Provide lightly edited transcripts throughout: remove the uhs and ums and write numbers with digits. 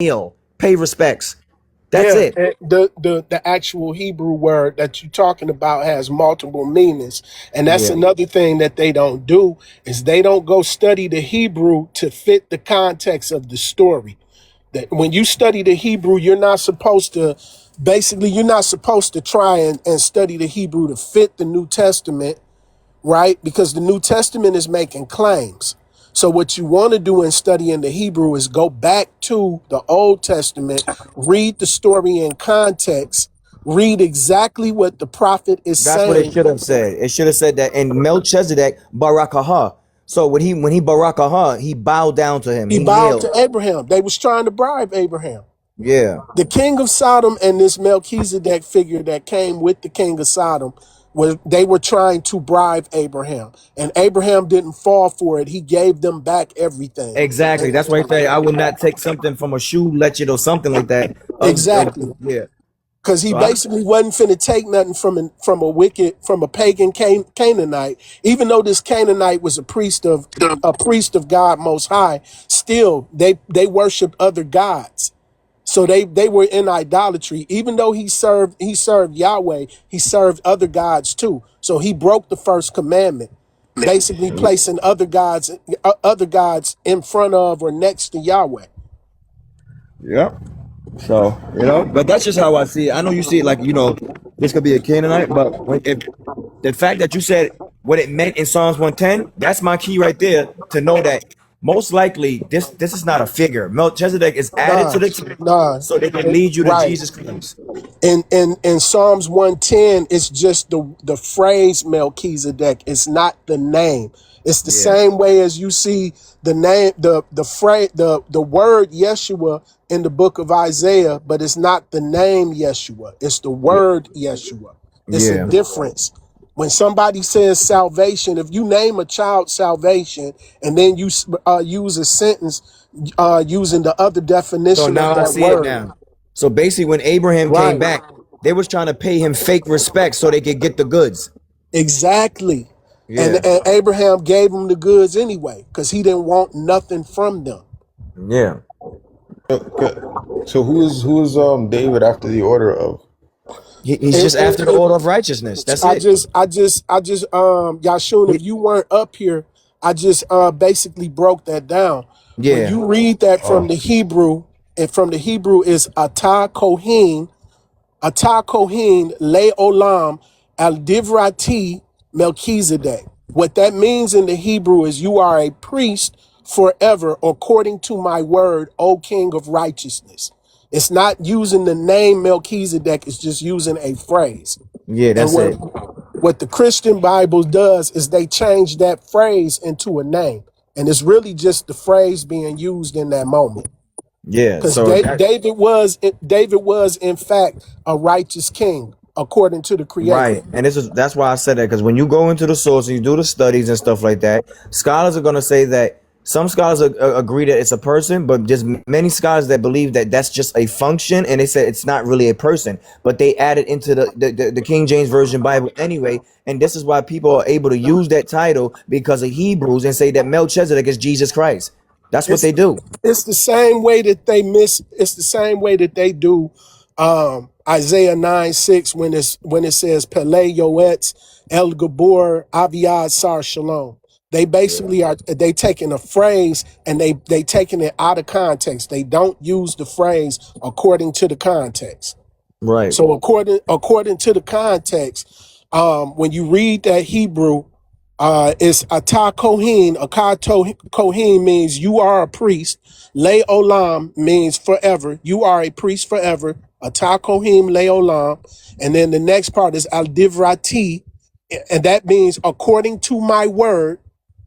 kneel, pay respects. That's Yeah, it. the actual Hebrew word that you're talking about has multiple meanings, and that's Yeah, another thing that they don't do is they don't go study the Hebrew to fit the context of the story. That when you study the Hebrew, you're not supposed to you're not supposed to try and study the Hebrew to fit the New Testament, right? Because the New Testament is making claims. So what you want to do in studying the Hebrew is go back to the Old Testament, read the story in context, read exactly what the prophet is that's what it saying. should have said. It should have said that. And Melchizedek Barakah. So when he Barakah, he bowed down to him. He He bowed to kneeled. Abraham. They was trying to bribe Abraham. Yeah, The king of Sodom and this Melchizedek figure that came with the king of Sodom they were trying to bribe Abraham, and Abraham didn't fall for it. He gave them back everything. exactly. And That's why I say I would not take something from a shoe lecture or something like that. exactly, Yeah. because he So I basically wasn't finna take nothing from a pagan Canaanite, even though this Canaanite was a priest of God Most High. Still, they worshiped other gods. So they were in idolatry. Even though he served Yahweh, he served other gods too. So he broke the first commandment, basically placing other gods in front of or next to Yahweh. yeah. So but that's just how I see it. I know you see it like this could be a Canaanite, but if the fact that you said what it meant in Psalms 110, that's my key right there to know that most likely this is not a figure. Melchizedek is added to Nah, the text nah. so they can lead you to Right. Jesus Christ. In Psalms 110, it's just the phrase Melchizedek. It's not the name. It's the Yeah, same way as you see the name, the phrase, the word Yeshua in the book of Isaiah, but it's not the name Yeshua. It's the yeah, word Yeshua. It's a yeah, difference. When somebody says salvation, if you name a child salvation and then you use a sentence using the other so definition of now I that see it word, now. So basically when Abraham came right? back, they was trying to pay him fake respect so they could get the goods. Exactly. And, Yeah, and Abraham gave them the goods anyway because he didn't want nothing from them. yeah. Okay. So who is David after the order of? He's It, just it, after the it, order of righteousness. That's I it. just, I just, I just, Yashun, if He- you weren't up here, I just basically broke that down. When yeah, you read that from Oh, the Hebrew, and from the Hebrew is Atah Kohen Le Olam Al Divrati Melchizedek. What that means in the Hebrew is you are a priest forever according to my word, O King of righteousness. It's not using the name Melchizedek, it's just using a phrase. yeah. And That's it. what the Christian Bible does is they change that phrase into a name. And it's really just the phrase being used in that moment. Yeah. Because So that David was in fact a righteous king according to the Creator. right, and that's why I said that because when you go into the source and you do the studies and stuff like that, scholars are gonna say that some scholars agree that it's a person, but just many scholars that believe that that's just a function, and they say it's not really a person, but they add it into the King James Version Bible anyway, and this is why people are able to use that title because of Hebrews and say that Melchizedek is Jesus Christ. That's what It's they do. it's the same way that it's the same way that they do Isaiah 9:6 when it says Pele Yoetz El Gabor Aviad Sar Shalom. They basically they taking a phrase and they taking it out of context. They don't use the phrase according to the context. Right. So according to the context, when you read that Hebrew, it's Atah Kohen. Kohen means you are a priest. Le Olam means forever. You are a priest forever. Atah Kohen Le Olam. And then the next part is Al Divrati, and that means according to my word,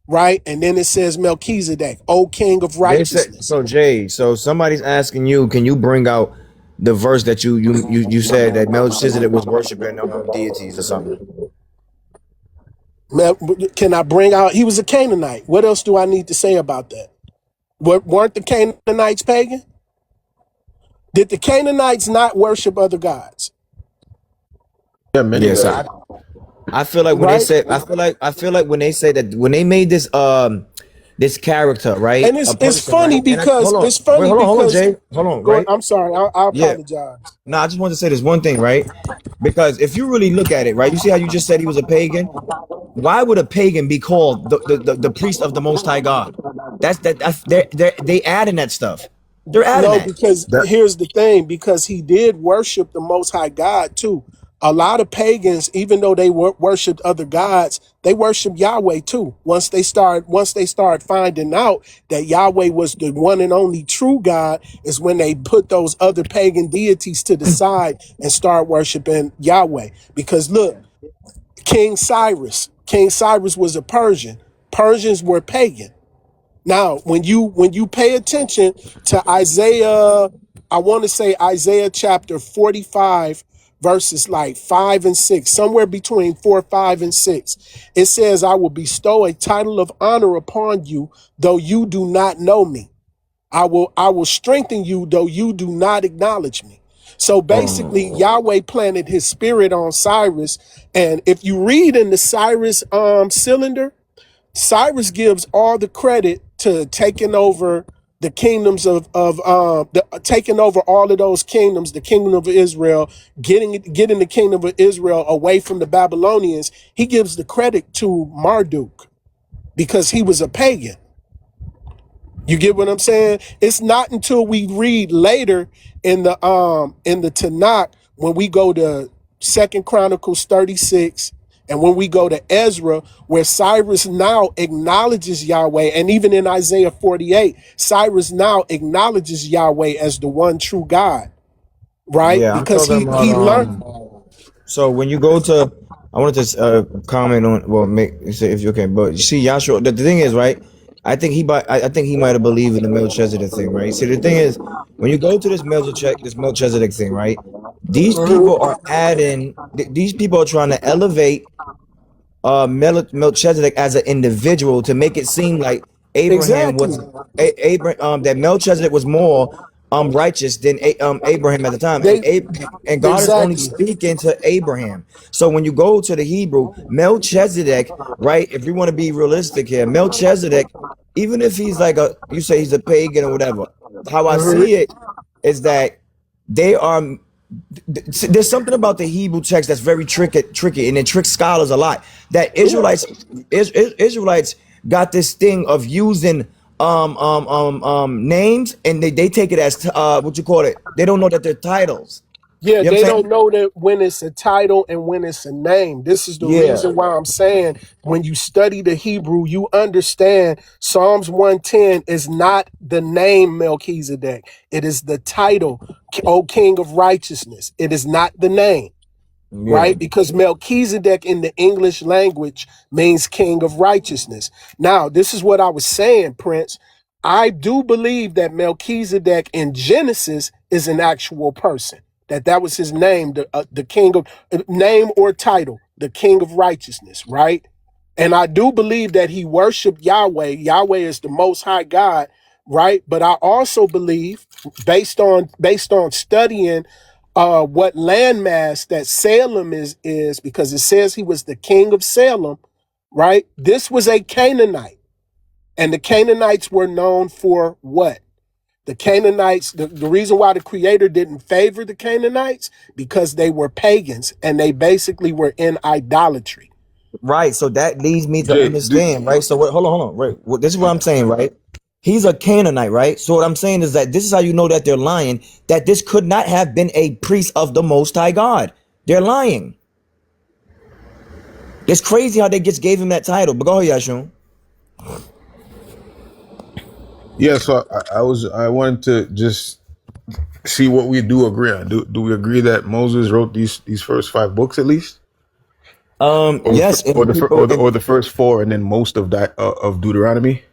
right? And then it says Melchizedek, O King of They said righteousness. so, Jay. So somebody's asking you, can you bring out the verse that you said that Melchizedek was worshiping deities or something? Can I bring out? He was a Canaanite. What else do I need to say about that? Weren't the Canaanites pagan? Did the Canaanites not worship other gods? yeah, many Yes, did. I feel like when they Right? say I feel like when they say that when they made this this character, right? And A it's person, funny right? And I because hold on, it's wait, funny hold on, because Jay, hold on, go. right? I'm sorry. I Yeah. apologize. No, I just want to say this one thing, right? Because if you really look at it, right, you see how you just said he was a pagan. Why would a pagan be called the priest of the Most High God? That's they adding that stuff. They're adding No, that. because That here's the thing, because he did worship the Most High God too. A lot of pagans, even though they worshiped other gods, they worship Yahweh too. Once they start finding out that Yahweh was the one and only true God, is when they put those other pagan deities to the side and start worshiping Yahweh. Because look, King Cyrus was a Persian. Persians were pagan. Now, when you pay attention to Isaiah, I want to say Isaiah chapter 45, verses like 5 and 6, somewhere between 4, 5, and 6. It says, I will bestow a title of honor upon you, though you do not know me. I will strengthen you, though you do not acknowledge me. So basically, Oh, Yahweh planted his spirit on Cyrus. And if you read in the Cyrus cylinder, Cyrus gives all the credit to taking over the kingdoms taking over all of those kingdoms, the kingdom of Israel, getting the kingdom of Israel away from the Babylonians. He gives the credit to Marduk because he was a pagan. You get what I'm saying? It's not until we read later in the Tanakh, when we go to Second Chronicles 36, and when we go to Ezra, where Cyrus now acknowledges Yahweh, and even in Isaiah 48, Cyrus now acknowledges Yahweh as the one true God, right? yeah, I'm Because talking he about he learned So when you go to, I wanted to comment on, well, make say if you can, but you see, Yahshua. The thing is, right? I think he might have believed in the Melchizedek thing, right? See, the thing is, when you go to this Melchizedek thing, right? These people are adding. These people are trying to elevate Melchizedek as an individual to make it seem like Abraham exactly. was Abraham that Melchizedek was more righteous than Abraham at the time, They and God is only exactly. speaking to Abraham. So when you go to the Hebrew, Melchizedek, right? If we want to be realistic here, Melchizedek, even if he's like you say he's a pagan or whatever, how I see it is that they are there's something about the Hebrew text that's very tricky, and it tricks scholars a lot. That Yeah. Israelites got this thing of using names, and they take it as what you call it. They don't know that they're titles. Yeah, You know what they I'm don't saying? know that when it's a title and when it's a name. This is the Yeah. reason why I'm saying when you study the Hebrew, you understand Psalms 110 is not the name Melchizedek. It is the title, O King of Righteousness. It is not the name, Yeah. right? Because Melchizedek in the English language means king of righteousness. Now, this is what I was saying, Prince. I do believe that Melchizedek in Genesis is an actual person. That was his name, the king of name or title, the king of righteousness, right? And I do believe that he worshiped Yahweh. Yahweh is the most high God, right? But I also believe, based on studying what landmass that Salem is because it says he was the king of Salem, right? This was a Canaanite, and the Canaanites were known for what? The Canaanites, the reason why the Creator didn't favor the Canaanites, because they were pagans and they basically were in idolatry. Right. So that leads me to Jay, do, understand, right? So what? Hold on. Right. Well, this is what I'm saying, right? He's a Canaanite, right? So what I'm saying is that this is how you know that they're lying. That this could not have been a priest of the Most High God. They're lying. It's crazy how they just gave him that title. But go ahead, Yashun. yeah. So I wanted to just see what we do agree on. Do we agree that Moses wrote these first five books at least, Yes, or and the people, and or the first four, and then most of that of Deuteronomy?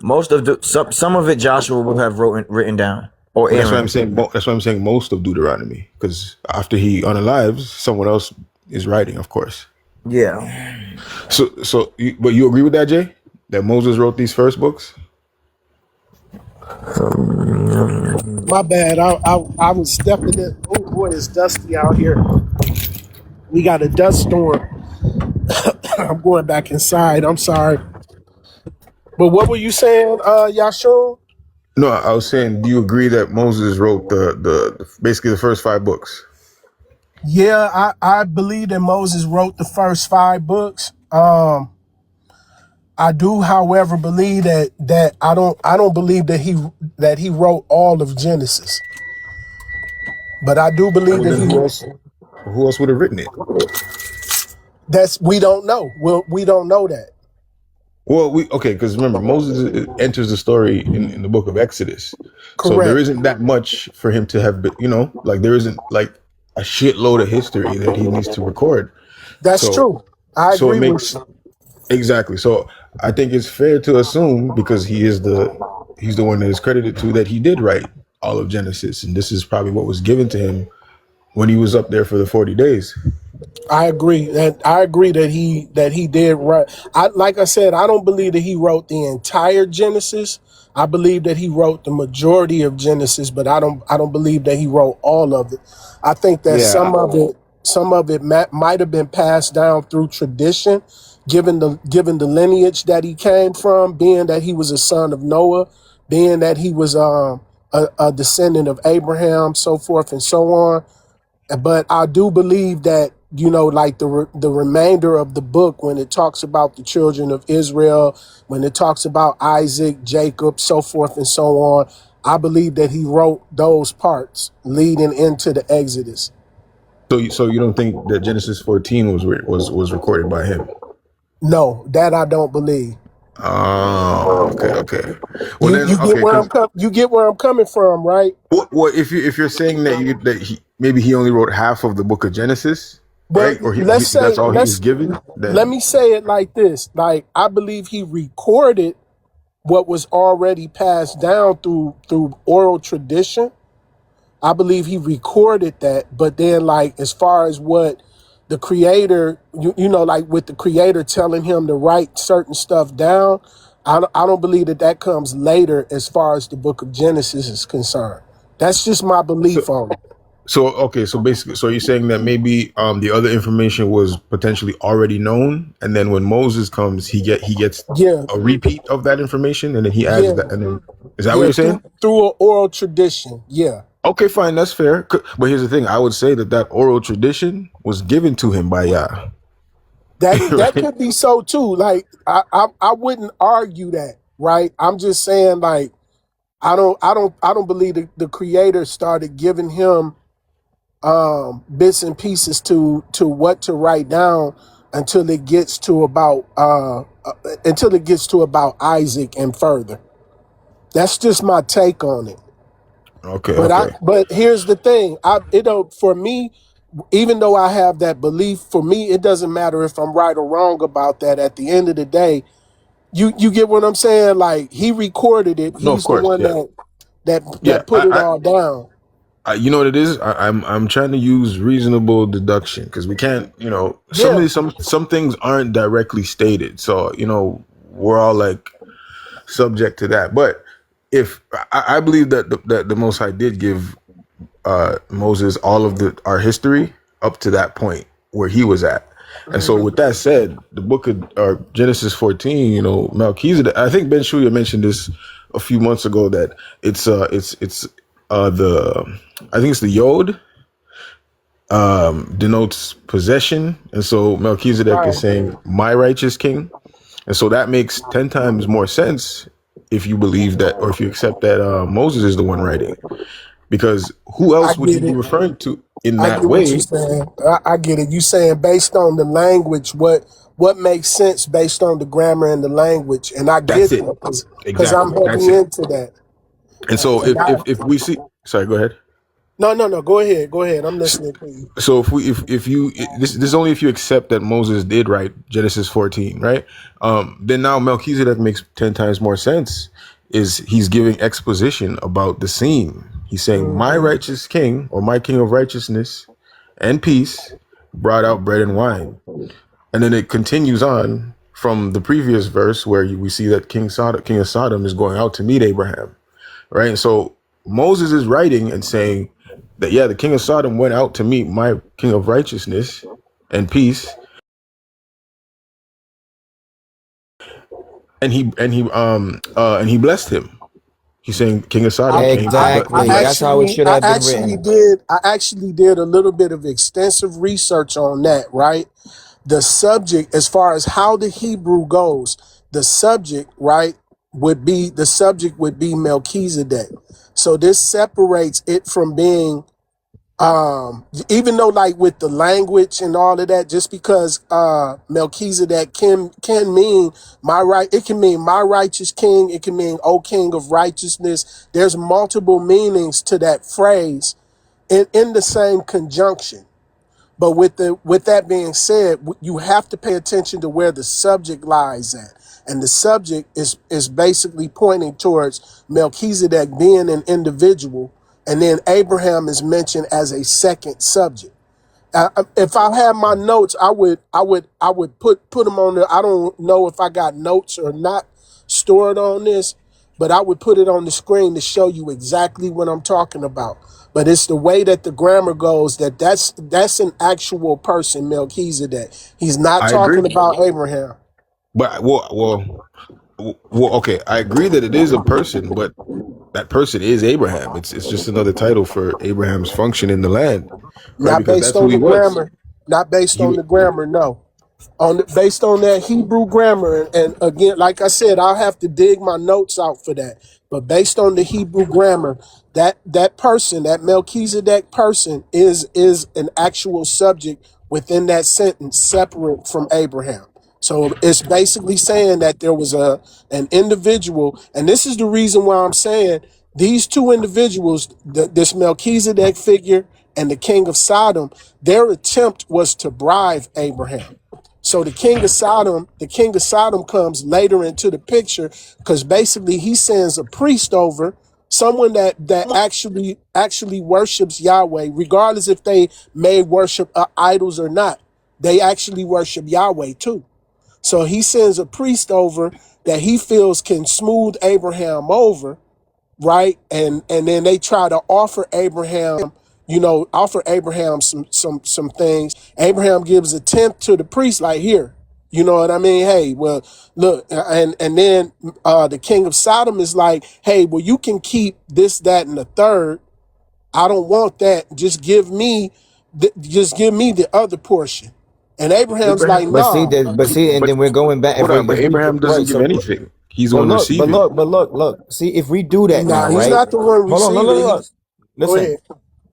most of some of it Joshua would have written down, or Well, that's why I'm Aaron. saying. That's why I'm saying most of Deuteronomy, because after he unalives, someone else is writing, of course. Yeah. But you agree with that, Jay? That Moses wrote these first books? My bad. I was stepping in. Oh boy, it's dusty out here. We got a dust storm. I'm going back inside. I'm sorry. But what were you saying, Yashun? No, I was saying, do you agree that Moses wrote the basically the first 5 books? Yeah, I believe that Moses wrote the first 5 books. I do, however, believe that I don't believe that he wrote all of Genesis, but I do believe Well, that then who else would have written it? we don't know. Well, we don't know that. Well, okay, because remember, Moses enters the story in the book of Exodus, so there Correct. isn't that much for him to have been, like there isn't like a shitload of history that he needs to record. That's So, true. I so it agree with makes you. exactly. So I think it's fair to assume because he's the one that is credited to that he did write all of Genesis, and this is probably what was given to him when he was up there for the 40 days. I agree that he did write. Like I said, I don't believe that he wrote the entire Genesis. I believe that he wrote the majority of Genesis, but I don't believe that he wrote all of it. I think that Yeah. some of it might have been passed down through tradition, given the lineage that he came from, being that he was a son of Noah, being that he was a descendant of Abraham, so forth and so on. But I do believe that, like the remainder of the book, when it talks about the children of Israel, when it talks about Isaac, Jacob, so forth and so on, I believe that he wrote those parts leading into the Exodus. So you don't think that Genesis 14 was recorded by him? No, that I don't believe. Oh, okay, okay. Well You then, you get okay, where I'm because coming from, right? what if you're saying that he maybe he only wrote half of the book of Genesis, Well, right? Or let's that's say all he was let's given. let Then me say it like this. Like, I believe he recorded what was already passed down through oral tradition. I believe he recorded that, but then, like, as far as what the creator, like with the creator telling him to write certain stuff down, I don't believe that comes later as far as the book of Genesis is concerned. That's just my so belief on it. okay, so basically, so you're saying that maybe the other information was potentially already known, and then when Moses comes, he gets Yeah, a repeat of that information, and then he adds yeah, that, and then is that what yeah. you're Through saying? through an oral tradition. Yeah, Okay, fine, that's fair. But here's the thing: I would say that oral tradition was given to him by Yah, that right? could be so too. Like, I wouldn't argue that. Right. I'm just saying, like, I don't believe the creator started giving him bits and pieces to what to write down until it gets to about Isaac and further. That's just my take on it. Okay, But I okay. but here's the thing. For me, even though I have that belief, for me it doesn't matter if I'm right or wrong about that. At the end of the day, you get what I'm saying? Like, he recorded it. No, of He's the course, one yeah, yeah. that put it all down. You know what it is? I'm trying to use reasonable deduction because we can't, some of Yeah. these some things aren't directly stated, so we're all like subject to that. But if I believe that the Most High did give Moses all of our history up to that point where he was at. And so, with that said, the book of Genesis 14, Melchizedek. I think Ben Shuya mentioned this a few months ago that it's the I think it's the Yod denotes possession, and so Melchizedek is Right. saying my righteous king, and so that makes 10 times more sense if you believe that or if you accept that Moses is the one writing, because who I else would he get be it. referring to in I that get what you're way? saying. I get it. You saying based on the language, what makes sense based on the grammar and the language, and I That's get it. that because I'm Exactly. That's heavy it. into that. And so And if we see, sorry, go ahead. no, go ahead, go ahead. I'm listening to you. So if you this is only if you accept that Moses did write Genesis 14, right? Then now Melchizedek makes 10 times more sense. Is he's giving exposition about the scene. He's saying, "My righteous king, or my king of righteousness and peace, brought out bread and wine." And then it continues on from the previous verse where we see that King of Sodom, is going out to meet Abraham, right? And so Moses is writing and saying that, yeah, the king of Sodom went out to meet my king of righteousness and peace. and he blessed him. He's saying King of I, Sodom, Exactly. That's blessed him. how it should have been written. I actually did a little bit of extensive research on that, right? The subject, as far as how the Hebrew goes, the subject, right, the subject would be Melchizedek. So this separates it from being, even though like with the language and all of that, just because Melchizedek can mean my right, it can mean my righteous king, it can mean O king of righteousness. There's multiple meanings to that phrase in the same conjunction. But with that being said, you have to pay attention to where the subject lies at, and the subject is basically pointing towards Melchizedek being an individual, and then Abraham is mentioned as a second subject. If I had my notes, I would put them on there. I don't know if I got notes or not stored on this, but I would put it on the screen to show you exactly what I'm talking about. But it's the way that the grammar goes that's an actual person, Melchizedek. He's not I talking agree, about Abraham. but okay, I agree that it is a person, but that person is Abraham. It's just another title for Abraham's function in the land, right? Not Because based that's who on he the was. grammar. Not based He on the grammar, no. Based on that Hebrew grammar, and again, like I said, I'll have to dig my notes out for that. But based on the Hebrew grammar, that person, that Melchizedek person, is an actual subject within that sentence, separate from Abraham. So it's basically saying that there was an individual, and this is the reason why I'm saying these two individuals, this Melchizedek figure and the king of Sodom, their attempt was to bribe Abraham. So the king of Sodom comes later into the picture because basically he sends a priest over, someone that actually worships Yahweh, regardless if they may worship idols or not. They actually worship Yahweh too. So he sends a priest over that he feels can smooth Abraham over, right? And then they try to offer Abraham, offer Abraham some things. Abraham gives a tenth to the priest, like, here, you know what I mean? Hey, well, look, and then the king of Sodom is like, hey, well, you can keep this, that, and the third. I don't want that. Just give me the other portion. And Abraham's like, Abraham, nah. But see, and but then we're going back. hold on, but If we Abraham right, doesn't give so anything. He's the one but receiving. look, look. See, if we do that Nah, now, he's right? not the one Hold on, receiving. no. Go Listen, ahead.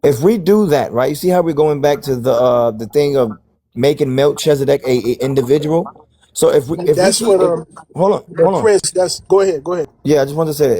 if we do that, right? You see how we're going back to the thing of making Melchizedek a individual. So if we That's keep what hold but on. Prince, that's go ahead, go ahead. Yeah, I just want to say that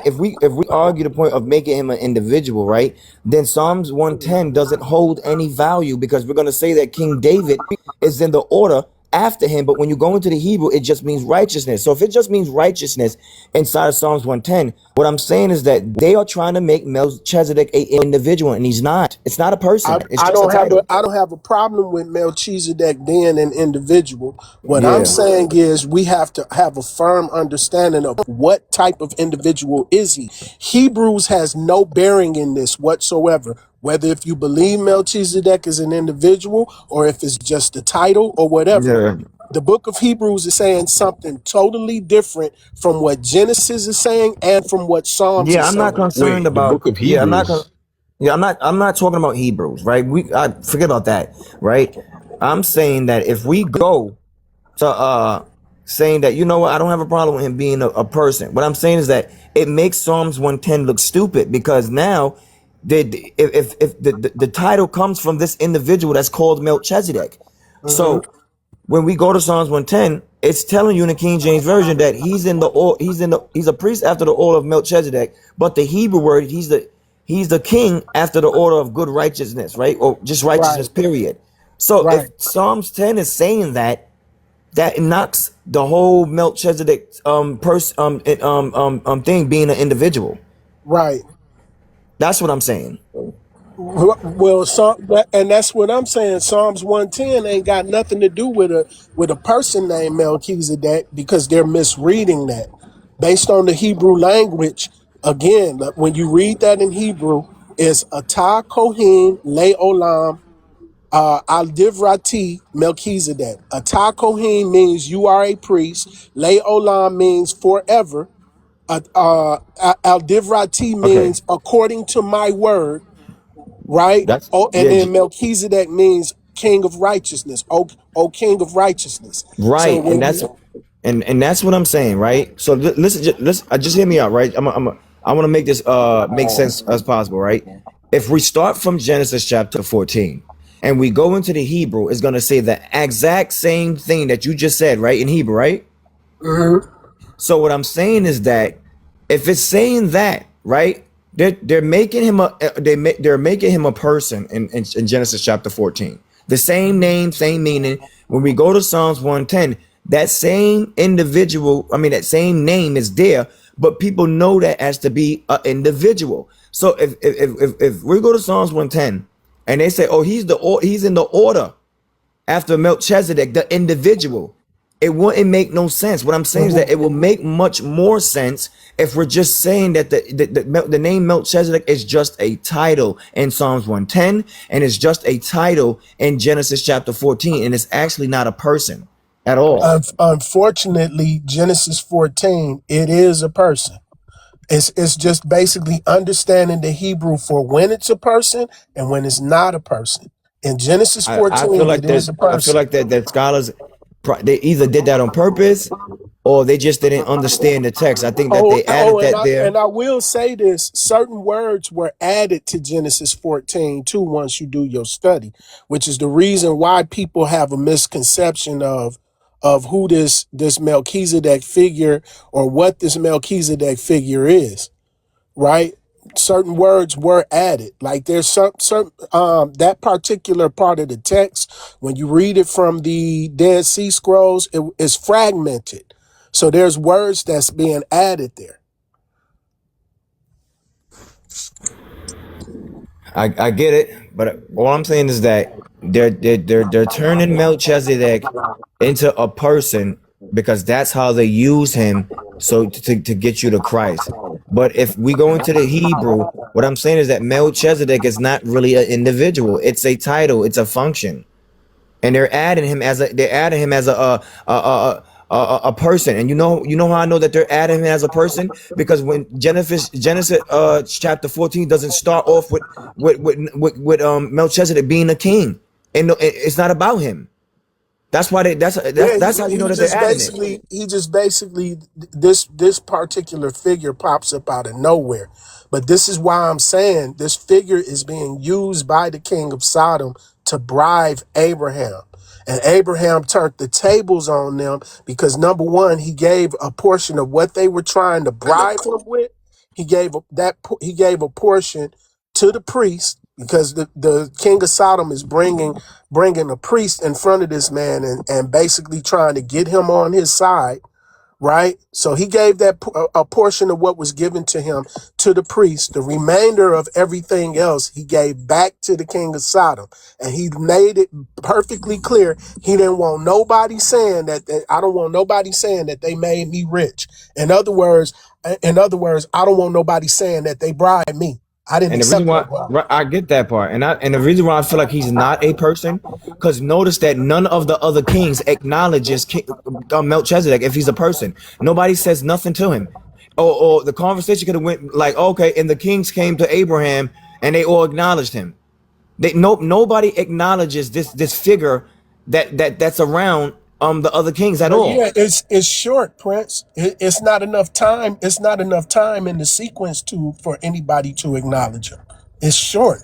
if we argue the point of making him an individual, right? Then Psalms 110 doesn't hold any value because we're going to say that King David is in the order after him, but when you go into the Hebrew, it just means righteousness. So if it just means righteousness inside of Psalms 110, what I'm saying is that they are trying to make Melchizedek a individual, and he's not. It's not a person. It's just a title. I don't have a problem with Melchizedek being an individual. What I'm Yeah. saying is we have to have a firm understanding of what type of individual is he. Hebrews has no bearing in this whatsoever. Whether if you believe Melchizedek is an individual or if it's just a title or whatever. Yeah. The book of Hebrews is saying something totally different from what Genesis is saying and from what Psalms Yeah, is I'm not saying. concerned Wait, the about. book of Yeah, I'm not. Hebrews. Yeah, I'm not talking about Hebrews, right? I forget about that, right? I'm saying that if we go to saying that, you know what, I don't have a problem with him being a person. What I'm saying is that it makes Psalms 110 look stupid because now if the title comes from this individual that's called Melchizedek. Mhm. So when we go to Psalms 110, it's telling you in the King James Version that he's a priest after the order of Melchizedek, but the Hebrew word, he's the king after the order of good righteousness, right? Or just righteousness, Right, period. So if right, Psalms 10 is saying that, that knocks the whole Melchizedek thing being an individual. right. That's what I'm saying. Well, and that's what I'm saying. Psalms 110 ain't got nothing to do with a person named Melchizedek because they're misreading that. Based on the Hebrew language, again, when you read that in Hebrew, it's Atah Kohen Le Olam Al Divrati Melchizedek. Ata Kohen means you are a priest. Le Olam means forever. Al Divrati Okay, means according to my word, right? that's Oh, and yeah, then Melchizedek means king of righteousness. O king of righteousness. So right, and when that's you and that's what I'm saying, right? So listen, listen, just hear me out, right? I want to make this make sense as possible, right? If we start from Genesis chapter 14 and we go into the Hebrew, it's gonna say the exact same thing that you just said, right? In Hebrew, right? Mhm. So what I'm saying is that if it's saying that, right, they're making him a they're making him a person in Genesis chapter 14. The same name, same meaning. When we go to Psalms 110, that same individual, I mean that same name is there, but people know that as to be an individual. So if we go to Psalms 110 and they say, oh, he's in the order after Melchizedek, the individual, it wouldn't make no sense. What I'm saying is that Mhm. it will make much more sense if we're just saying that the name Melchizedek is just a title in Psalms 110 and it's just a title in Genesis chapter 14 and it's actually not a person at all. Unfortunately, Genesis 14, it is a person. It's just basically understanding the Hebrew for when it's a person and when it's not a person. In Genesis I feel 14, like it is there's a I feel person. like that scholars they either did that on purpose or they just didn't understand the text. I think that Oh, they added and that I there. and I will say this: certain words were added to Genesis 14 too. Once you do your study, which is the reason why people have a misconception of who this Melchizedek figure or what this Melchizedek figure is. Right? Certain words were added. Like there's some that particular part of the text when you read it from the Dead Sea Scrolls, it is fragmented. So there's words that's being added there. I get it, but all I'm saying is that they're turning Melchizedek into a person because that's how they use him so to get you to Christ. But if we go into the Hebrew, what I'm saying is that Melchizedek is not really an individual. It's a title. It's a function, and they're adding him as a person. And you know how I know that they're adding him as a person because when Genesis chapter 14 doesn't start off with Melchizedek being a king, and it's not about him. That's why Yeah, that's how you know he that they're just adding it. basically this particular figure pops up out of nowhere. But this is why I'm saying this figure is being used by the king of Sodom to bribe Abraham. And Abraham turned the tables on them because number one, he gave a portion of what they were trying to bribe him with. He gave a portion to the priest because the king of Sodom is bringing a priest in front of this man and basically trying to get him on his side, right? So he gave a portion of what was given to him to the priest. The remainder of everything else he gave back to the king of Sodom, and he made it perfectly clear he didn't want nobody saying that I don't want nobody saying that they made me rich. In other words, I don't want nobody saying that they bribed me. I didn't And the reason accept no why bribe. right, I get that part, and the reason why I feel like he's not a person, because notice that none of the other kings acknowledges Melchizedek if he's a person. Nobody says nothing to him, or the conversation could have went like, okay, and the kings came to Abraham and they all acknowledged him. Nobody acknowledges this figure that's around the other kings at But all. yeah, it's short, Prince. It's not enough time. It's not enough time in the sequence for anybody to acknowledge him. It's short.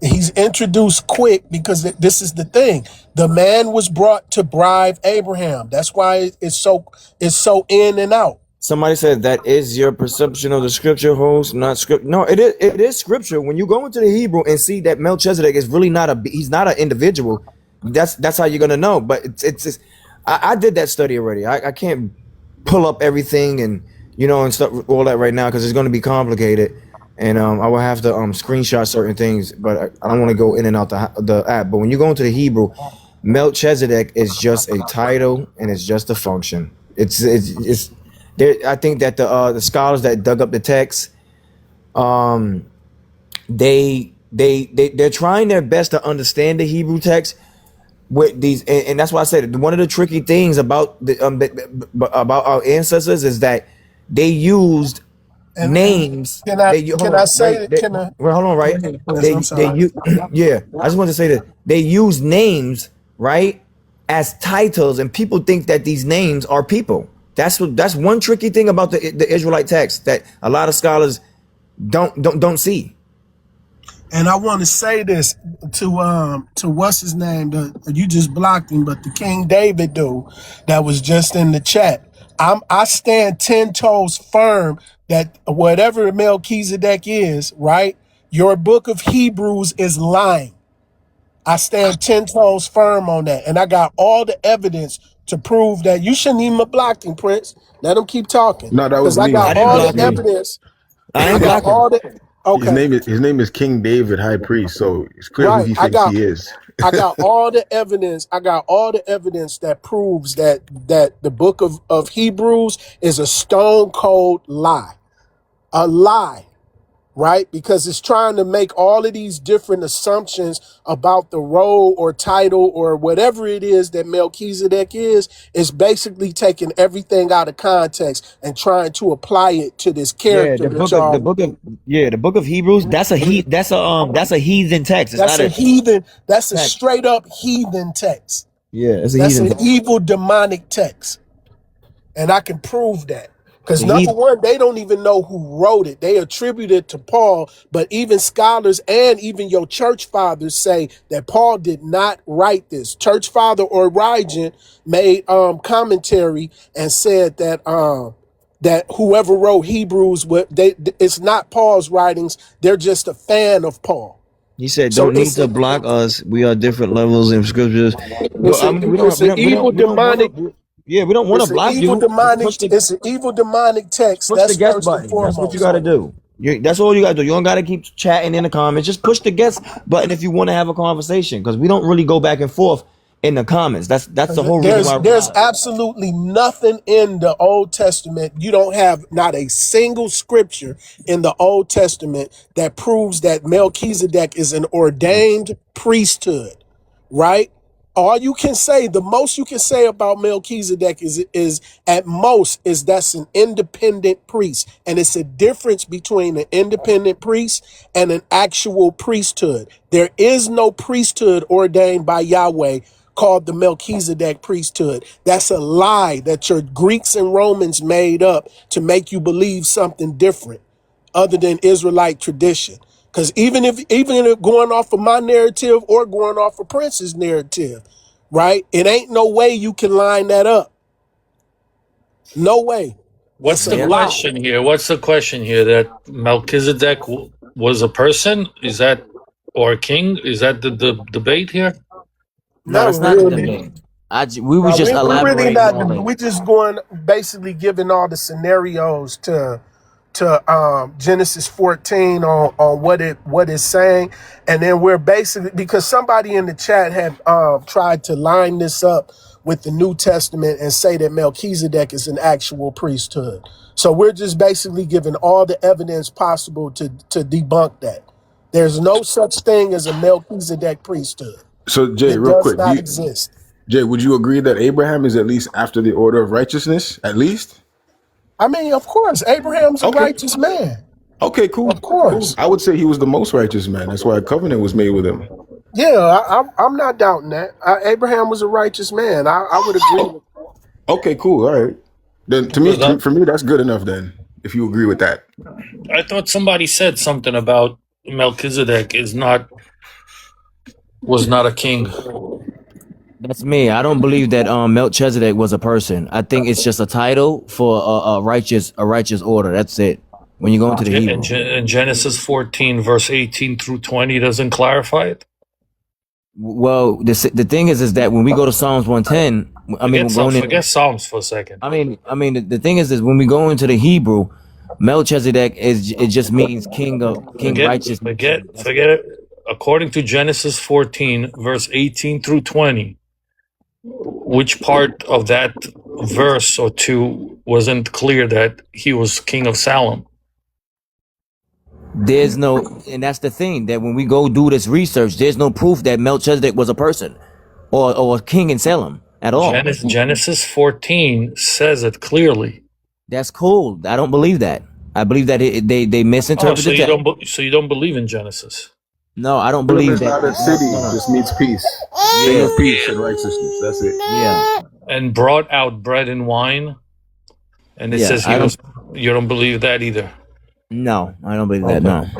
He's introduced quick because this is the thing. The man was brought to bribe Abraham. That's why it's so in and out. Somebody said that is your perception of the scripture, host, not script. No, it is scripture. When you go into the Hebrew and see that Melchizedek is really he's not an individual. That's how you're gonna know. But it's I did that study already. I can't pull up everything and and stuff all that right now because it's gonna be complicated, and I will have to screenshot certain things. But I don't want to go in and out the app. But when you go into the Hebrew, Melchizedek is just a title and it's just a function. It's there. I think that the scholars that dug up the text, they they're trying their best to understand the Hebrew text with these, and that's why I said one of the tricky things about about our ancestors is that they used And names. can I Hold can I on, say right? that? Can I Well, hold on, go right? ahead, Prince? I'm They sorry. you yeah. I just wanted to say that they use names, right, as titles, and people think that these names are people. That's one tricky thing about the Israelite text that a lot of scholars don't see. And I want to say this to what's his name? You just blocked him, but the King David dude that was just in the chat. I stand 10 toes firm that whatever Melchizedek is, right? Your book of Hebrews is lying. I stand 10 toes firm on that. And I got all the evidence to prove that. You shouldn't even have blocked him, Prince. Let him keep talking. No, that was Because I me. got I didn't all That the was block me. him. evidence. I I ain't got block him. all the okay. His name is King David, High Priest. So it's clear who Right. he thinks he is. I got all the evidence. I got all the evidence that proves that the book of Hebrews is a stone cold lie. A lie, right? Because it's trying to make all of these different assumptions about the role or title or whatever it is that Melchizedek is. It's basically taking everything out of context and trying to apply it to this Yeah, character that y'all. the book of Hebrews. That's a heathen text. It's That's not a a heathen. That's a text. straight up heathen text. Yeah, it's a That's heathen an text. evil demonic text. And I can prove that. Because The number heathen. one, they don't even know who wrote it. They attribute it to Paul, but even scholars and even your church fathers say that Paul did not write this. Church father Origen made commentary and said that whoever wrote Hebrews, it's not Paul's writings. They're just a fan of Paul. He said, So "Don't need to block us. We are different levels in scriptures." But I mean, it's an evil we don't want demonic. to. Yeah, we don't want to block you. Just It's an evil demonic text. push the That's guest first and button. That's what you foremost. got to do. That's all you got to do. You don't got to keep chatting in the comments. Just push the guest button if you want to have a conversation, because we don't really go back and forth in the comments. That's the whole reason why we're There's live. absolutely nothing in the Old Testament. You don't have not a single scripture in the Old Testament that proves that Melchizedek is an ordained priesthood, right? All you can say, the most you can say about Melchizedek is at most is that's an independent priest. And it's a difference between an independent priest and an actual priesthood. There is no priesthood ordained by Yahweh called the Melchizedek priesthood. That's a lie that your Greeks and Romans made up to make you believe something different other than Israelite tradition. Because even if going off of my narrative or going off of Prince's narrative, right? It ain't no way you can line that up. No way. That's What's a the Yeah, lie. question here? What's the question here? That Melchizedek was a person? Is that or a king? Is that the debate here? no, Not that's not the really. debate. We was No, just we're really elaborating not. on it. We just going basically giving all the scenarios to Genesis 14 on what it's saying, and then we're basically because somebody in the chat had tried to line this up with the New Testament and say that Melchizedek is an actual priesthood. So we're just basically giving all the evidence possible to debunk that. There's no such thing as a Melchizedek priesthood. So Jay, It real does quick, not exist. Jay, would you agree that Abraham is at least after the order of righteousness? At least? I mean, of course, Abraham's a Okay. righteous man. Okay, cool. Of Cool. course. I would say he was the most righteous man. That's why a covenant was made with him. Yeah, I'm not doubting that. Abraham was a righteous man. I would agree Oh, with okay, cool. All right. Then Was that? for me, that's good enough then, if you agree with that. I thought somebody said something about Melchizedek was not a king. That's me. I don't believe that Melchizedek was a person. I think it's just a title for a righteous order. That's it. When you go into the And Hebrew. Genesis 14, verse 18 through 20 doesn't clarify it. Well, the thing is that when we go to Psalms 110, I mean, we're going in. Forget Psalms for a second. The thing is when we go into the Hebrew, Melchizedek it just means king Forget, righteousness. forget, forget it. According to Genesis 14, verse 18 through 20, which part of that verse or two wasn't clear that he was king of Salem? There's no, and that's the thing that when we go do this research, there's no proof that Melchizedek was a person or a king in Salem at all. Genesis 14 says it clearly. That's cool. I don't believe that. I believe that they Oh, misinterpreted so you that. don't believe in Genesis? No, I don't Salem believe is not a that. city, just means peace. King Yeah, of peace and righteousness. That's it. yeah, And brought out bread and wine, and it yeah. says he was. You don't believe that either. No, I don't believe that. No.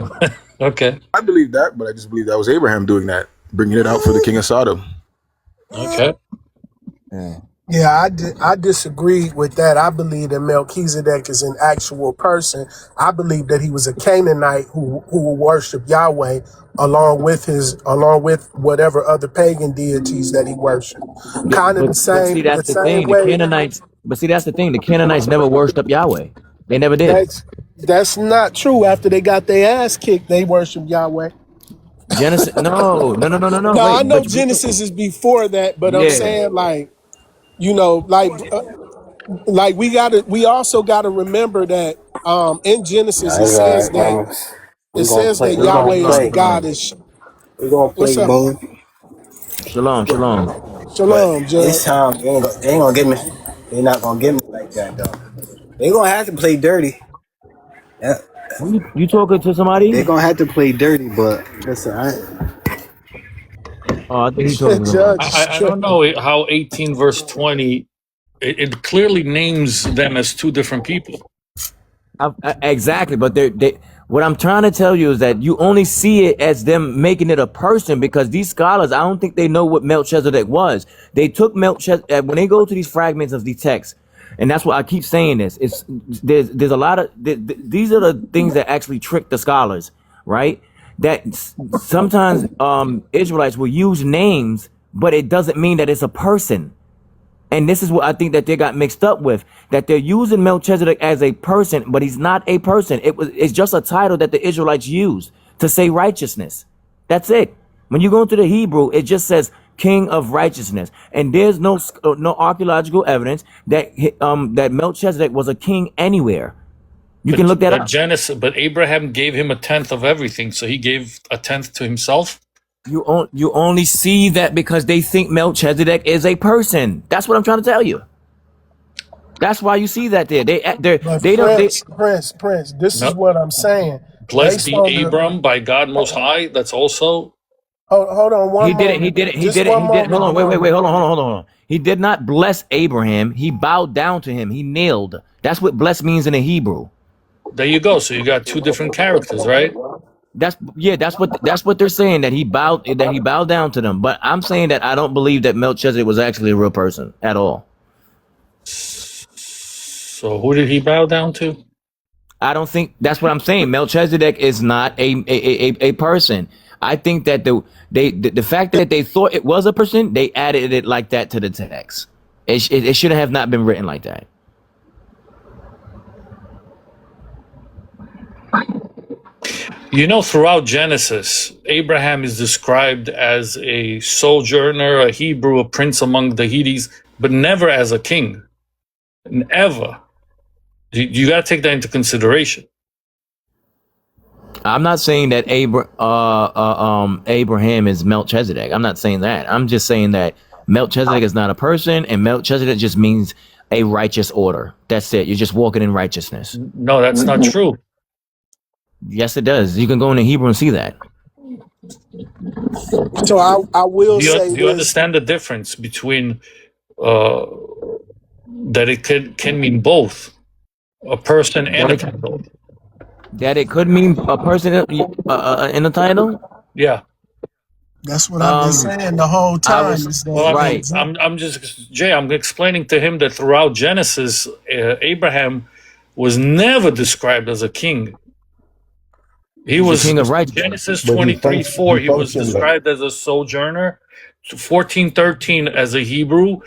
Okay. I believe that, but I just believe that was Abraham doing that, bringing it out for the king of Sodom. Okay. Yeah. Yeah, I disagree with that. I believe that Melchizedek is an actual person. I believe that he was a Canaanite who worshiped Yahweh along with whatever other pagan deities that he worshipped. Kind of But see, the that's the same thing. The way. Canaanites. But see, that's the thing. The Canaanites never worshipped Yahweh. They never did. That's not true. After they got their ass kicked, they worshiped Yahweh. Genesis. No, no, no, no, no, no. No, I Wait, know but Genesis is before that, but I'm yeah. saying like, you know, like we also gotta remember that in Genesis Yeah, it's all right, mamas. it We gonna says play. that We gonna Yahweh is the play. God Shalom, is We gonna what's play, up? boom. shalom, shalom. But Shalom, this Judge. time they ain't gonna get me. They not gonna get me like that though. They gonna have to play dirty. Yeah, You talking to somebody? they gonna have to play dirty. But listen, Oh, I think he talking to somebody. Judge is I don't tripping. know how 18 verse 20 it clearly names them as two different people. Exactly, but they. What I'm trying to tell you is that you only see it as them making it a person because these scholars, I don't think they know what Melchizedek was. They took Melchizedek when they go to these fragments of these texts, and that's why I keep saying this. It's there's a lot of these are the things that actually trick the scholars, right? That sometimes Israelites will use names, but it doesn't mean that it's a person. And this is what I think that they got mixed up with, that they're using Melchizedek as a person, but he's not a person. It's just a title that the Israelites used to say righteousness. That's it. When you go into the Hebrew, it just says King of Righteousness, and there's no archaeological evidence that that Melchizedek was a king anywhere. You can look that up. But Abraham gave him a tenth of everything, so he gave a tenth to himself. You only see that because they think Melchizedek is a person. That's what I'm trying to tell you. That's why you see that there. But They don't they Prince, this is No, what I'm saying. blessed Based be on the Abram by God Most High. That's also hold on one he did it. He moment. did it. He Just did it. one He did. Hold moment, on. Wait. Ramon. Hold on. He did not bless Abraham. He bowed down to him. He kneeled. That's what bless means in the Hebrew. there. You go. So you got two different characters, right? That's what they're saying, that he bowed down to them. But I'm saying that I don't believe that Melchizedek was actually a real person at all. So who did he bow down to? I don't think that's what I'm saying. Melchizedek is not a person. I think that the fact that they thought it was a person, they added it like that to the text. It should have not been written like that. You know, throughout Genesis, Abraham is described as a sojourner, a Hebrew, a prince among the Hittites, but never as a king. Never. You got to take that into consideration. I'm not saying that Abraham is Melchizedek. I'm not saying that. I'm just saying that Melchizedek is not a person, and Melchizedek just means a righteous order. That's it. You're just walking in righteousness. No, that's not true. Yes, it does. You can go into Hebrew and see that. So I will say Do you this. understand the difference between uh, that it can mean both a person and a title? That it could mean a person in the title. Yeah. That's what I've been saying the whole I time. was Is Well, right. I'm just Jay. I'm explaining to him that throughout Genesis, Abraham was never described as a king. He was the king of righteousness. Genesis But 23:4. He was functioned. described as a sojourner. 14:13 as a Hebrew.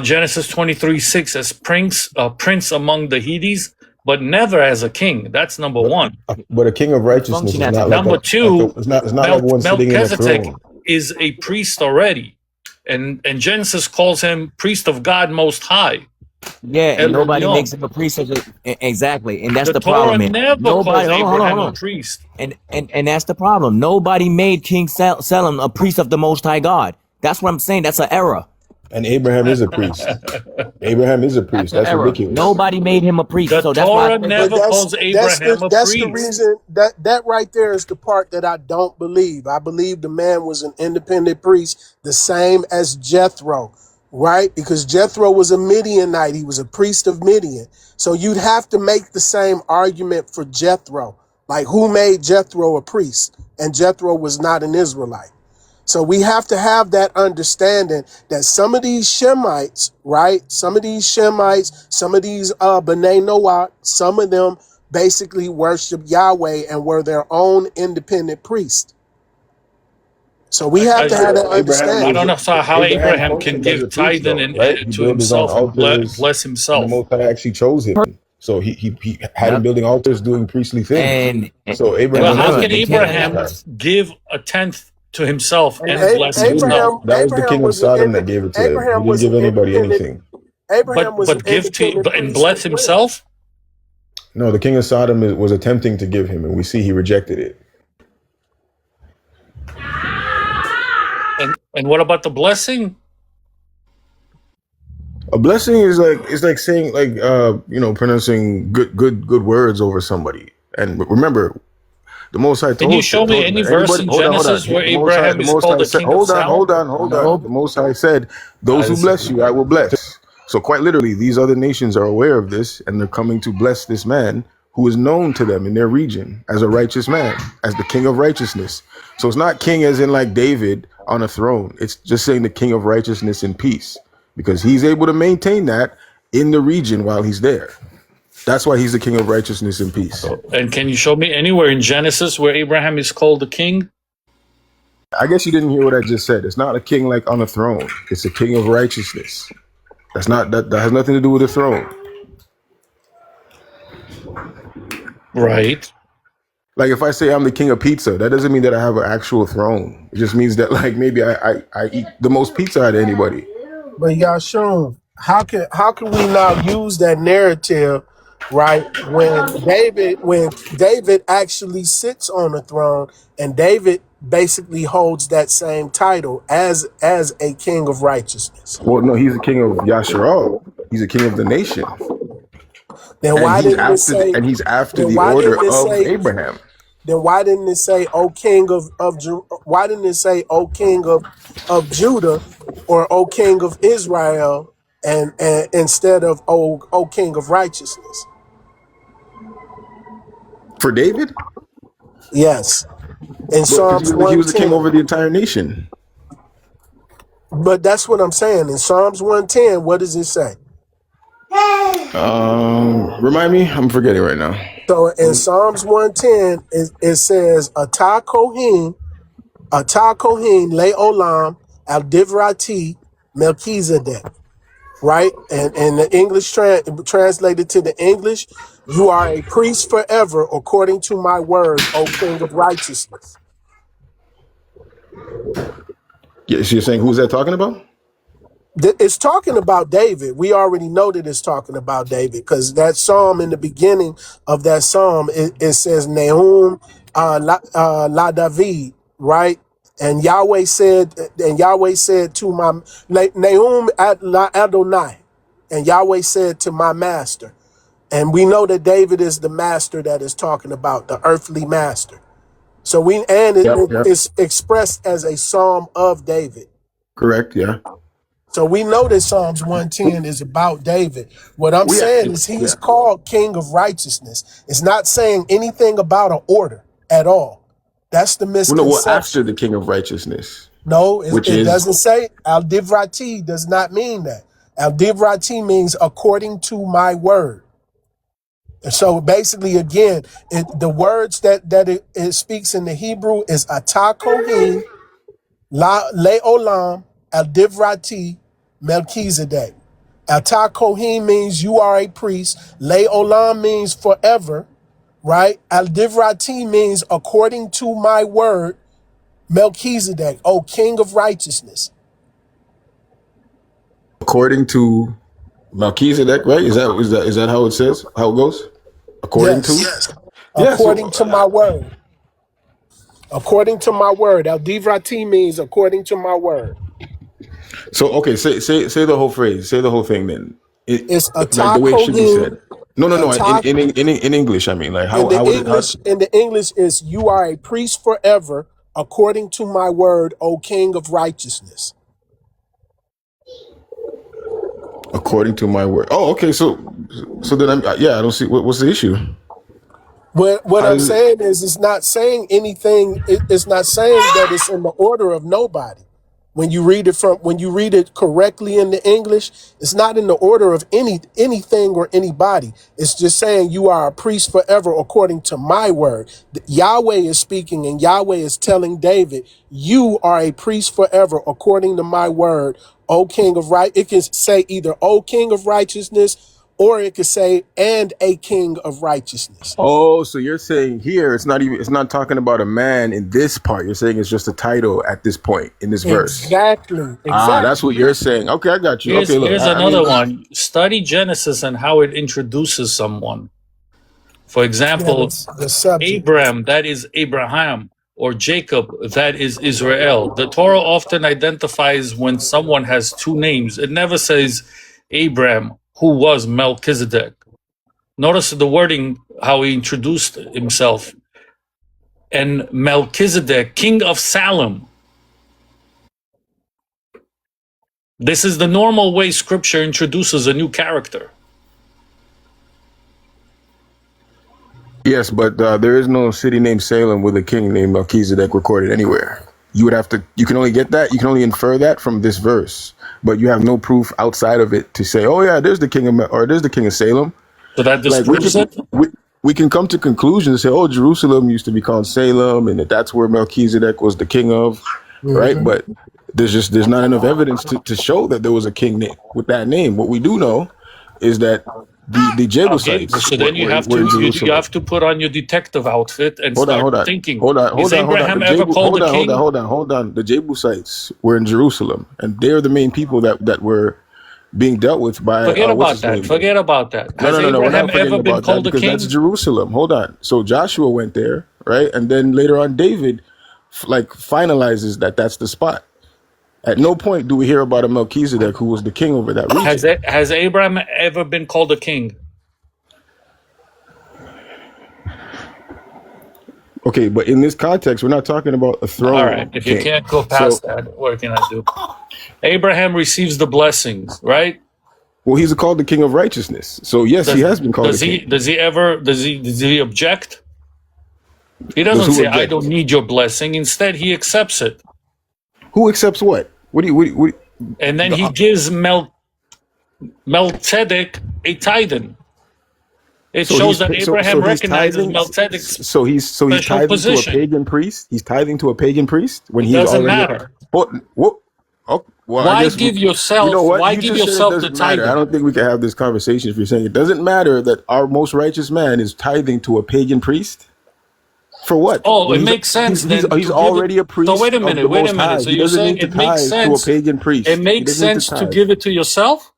Genesis 23:6 as prince among the Hittites, but never as a king. That's number one. But a king of righteousness is Function as not a- like Number two, it's not like one sitting in a Melchizedek throne. is a priest already, and Genesis calls him priest of God Most High. Yeah, and El nobody makes Elyon. him a priest exactly, and that's The the Torah problem here. never Nobody, calls hold Abraham a on. priest. And that's the problem. Nobody made King Solomon a priest of the Most High God. That's what I'm saying. That's an error. And Abraham is a priest. Abraham is a That's priest. an That's error. ridiculous. Nobody made him a priest. The So that's why I Torah said But never calls Abraham a that's the priest. reason that right there is the part that I don't believe. I believe the man was an independent priest, the same as Jethro, right? Because Jethro was a Midianite. He was a priest of Midian. So you'd have to make the same argument for Jethro. Like, who made Jethro a priest? And Jethro was not an Israelite. So we have to have that understanding that some of these Shemites, right? Some of these Shemites, some of these B'nai Noach, some of them basically worship Yahweh and were their own independent priests. So we have to have that Abraham I was don't understanding. know how Abraham Abraham can functioned as a give priest, tithing though, right? He to built his own himself and altars, bless and the himself. Most High actually chose him. So he had him yep. building altars, doing priestly things. And So and Abraham Well, was how remember actually can the priest of the king. Most Abraham High. give a tenth to himself And and bless He didn't. himself? That was the king of Sodom that gave it to him. He Abraham didn't was an give anybody independent anything. Abraham was an But give to independent and priest bless as well. himself? No, the king of Sodom was attempting to give him, and we see he rejected it. And what about the blessing? A blessing is like, it's like saying, like, pronouncing good words over somebody. And remember, the Most High Can you told show me told any verse anybody. in Hold on. Genesis where The Abraham is Most called High the said, king of Salem? hold on. The Nope. Most High said, "Those who This is bless you, I will bless." So quite literally, these other nations are aware of this, and they're coming to bless this man who is known to them in their region as a righteous man, as the king of righteousness. So it's not king as in like David on a throne. It's just saying the king of righteousness and peace, because he's able to maintain that in the region while he's there. That's why he's the king of righteousness and peace. and can you show me anywhere in Genesis where Abraham is called the king? I guess you didn't hear what I just said. It's not a king like on a throne. It's a king of righteousness. That has nothing to do with the throne. Right. Like if I say I'm the king of pizza, that doesn't mean that I have an actual throne. It just means that like maybe I eat the most pizza out of anybody. But Yashun, how can we now use that narrative, right? When David actually sits on the throne, and David basically holds that same title as a king of righteousness. Well, no, he's the king of Yasharal. He's a king of the nation, Then and why he's didn't it after say? he's after Then the why order didn't it of say? Abraham. Then why didn't it say, "O King Why didn't it say, "O King of Judah," or "O King of Israel," and instead of "O King of righteousness"? For David, Yes, in but because Psalms he was the king 110. over the entire nation. But that's what I'm saying. In Psalms 110, what does it say? Remind me, I'm forgetting right now. So in Psalms 110, it says, Atah Kohen Le Olam Al Divrati Melchizedek. Right? And the English translated to the English, you are a priest forever according to my word, O King of righteousness. Yeah, so you're saying who's that talking about? It's talking about David. We already know that it's talking about David because that psalm in the beginning of that psalm, it says Nahum la David, right? And Yahweh said to my Nahum at la Adonai, and Yahweh said to my master. And we know that David is the master that is talking about, the earthly master. So Yep. it's expressed as a psalm of David. Correct. Yeah. So we know that Psalms 110 is about David. What I'm We saying is yeah. he's called King of Righteousness. It's not saying anything about an order at all. That's the Well, after misconception. the king of righteousness, No, which it is doesn't say Al-Divrati does not mean that. Al-Divrati means according to my word. And so basically, again, the words that it speaks in the Hebrew is Atah Kohen, Le Olam, Al Divrati, Melchizedek. Atah Kohen means you are a priest. Le Olam means forever, right? Al Divrati means according to my word, Melchizedek, O King of righteousness. according to Melchizedek, right? Is that how it says? How it goes? According to? Yes. Yeah. According to my word. According to my word. Al divrati means according to my word. So okay, say the whole phrase. Say the whole thing then. It's Like the atah way it should be said. kohim, No. atah In English, I mean, like in how would it? How the English is you are a priest forever, according to my word, O King of righteousness. according to my word? Oh, okay. So then I don't see what's the issue. What How I'm does it? saying is it's not saying anything, it's not saying that it's in the order of nobody. When you read it correctly in the English, it's not in the order of anything or anybody. It's just saying you are a priest forever according to my word. Yahweh is speaking and Yahweh is telling David, you are a priest forever according to my word, O King of right. It can say either O King of righteousness or it could say and a king of righteousness. Oh, so you're saying here it's not talking about a man in this part. You're saying it's just a title at this point in this verse. Exactly. Ah, that's Exactly. what you're saying. Okay, I got you. Okay, look, Here's I another mean, one. Study Genesis and how it introduces someone. For Yeah, example, the subject. Abram, that is Abraham, or Jacob, that is Israel. The Torah often identifies when someone has two names. It never says Abram, who was Melchizedek. Notice the wording, how he introduced himself. And Melchizedek, king of Salem. This is the normal way scripture introduces a new character. yes, but there is no city named Salem with a king named Melchizedek recorded anywhere. You would have to. You can only get that. You can only infer that from this verse, but you have no proof outside of it to say, "Oh yeah, there's the king of or there's the king of Salem." So that Like we disproves can it? we can come to conclusions and say, "Oh, Jerusalem used to be called Salem, and that's where Melchizedek was the king of," right? Mhm. But there's not enough evidence to show that there was a king with that name. What we do know is that the Okay, Jebusites so then you have were to in you Jerusalem. have to put on your detective outfit and Hold on, start hold on, thinking. hold on, Is hold on, hold on. Abraham ever called a king? Hold on. The Jebusites were in Jerusalem, and they're the main people that were being dealt with by Forget what's about his that. name? Forget about that. Has No. We're Abraham not ever forgetting been about that called a because that's king? Jerusalem. Hold on. So Joshua went there, right? And then later on, David like finalizes that that's the spot. At no point do we hear about a Melchizedek who was the king over that region. Has Abraham ever been called a king? Okay, but in this context, we're not talking about a All right. throne If you king. can't go So, past that, what can I do? Abraham receives the blessings, right? well, he's called the king of righteousness. So yes, he Does has been called a does he king. does he ever does he object? He Does doesn't who say I don't object? need your blessing. Instead, he accepts it, Who accepts what? and then The, he gives Melchizedek a tithing. It so shows he's that so Abraham he's recognizes tithing. Melchizedek's He's special tithing to a position. pagan priest. He's tithing to a pagan priest when It he's doesn't already. matter. What? Oh, well, I Why guess give you know yourself? what Why you give just said. It yourself the doesn't matter. I tithing? don't think we can have this conversation if you're saying it doesn't matter that our most righteous man is tithing to a pagan priest. For what? Oh, When it makes sense then he's to give it. already a So priest wait a of minute. the Wait a Most minute. High. So He you're doesn't saying need to it makes tithe to a sense? pagan It priest. He makes doesn't need to sense to tithe. give it to yourself?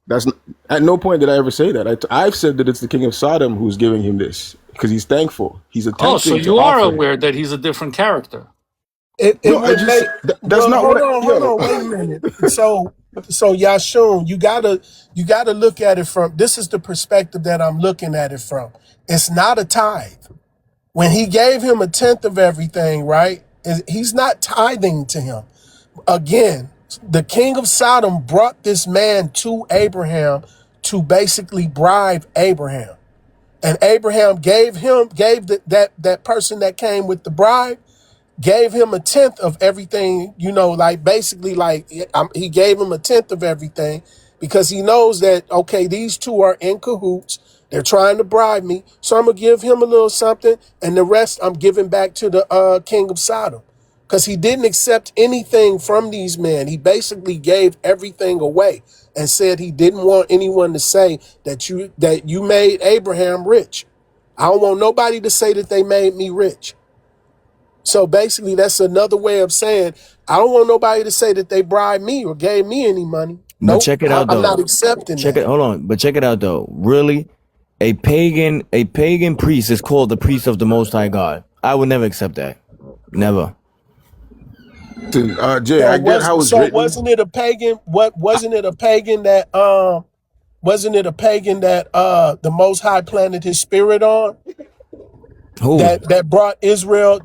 That's at no point did I ever say that. I've said that it's the king of Sodom who's giving him this because he's thankful. He's Oh, so attempting to you are offer him. aware that he's a different character. It No, I would just make that's well not what hold I on, yo. wait a minute. So Yashun, you gotta look at it from this is the perspective that I'm looking at it from. It's not a tithe. When he gave him a tenth of everything, right? He's not tithing to him. Again, the king of Sodom brought this man to Abraham to basically bribe Abraham. And Abraham gave that person that came with the bribe, gave him a tenth of everything, like basically like he gave him a tenth of everything because he knows that, okay, these two are in cahoots. They're trying to bribe me. So I'm going to give him a little something and the rest I'm giving back to the king of Sodom because he didn't accept anything from these men. He basically gave everything away and said he didn't want anyone to say that you made Abraham rich. I don't want nobody to say that they made me rich. So basically, that's another way of saying I don't want nobody to say that they bribed me or gave me any money. But Nope. check it out I'm not though. accepting Check it. that. Hold on. But check it out though. Really, a pagan priest is called the priest of the Most High God. I would never accept that. Never. Jay, I get how it's So written. wasn't it a pagan? What wasn't it a pagan that wasn't it a pagan that the Most High planted his spirit on? Who? That brought Israel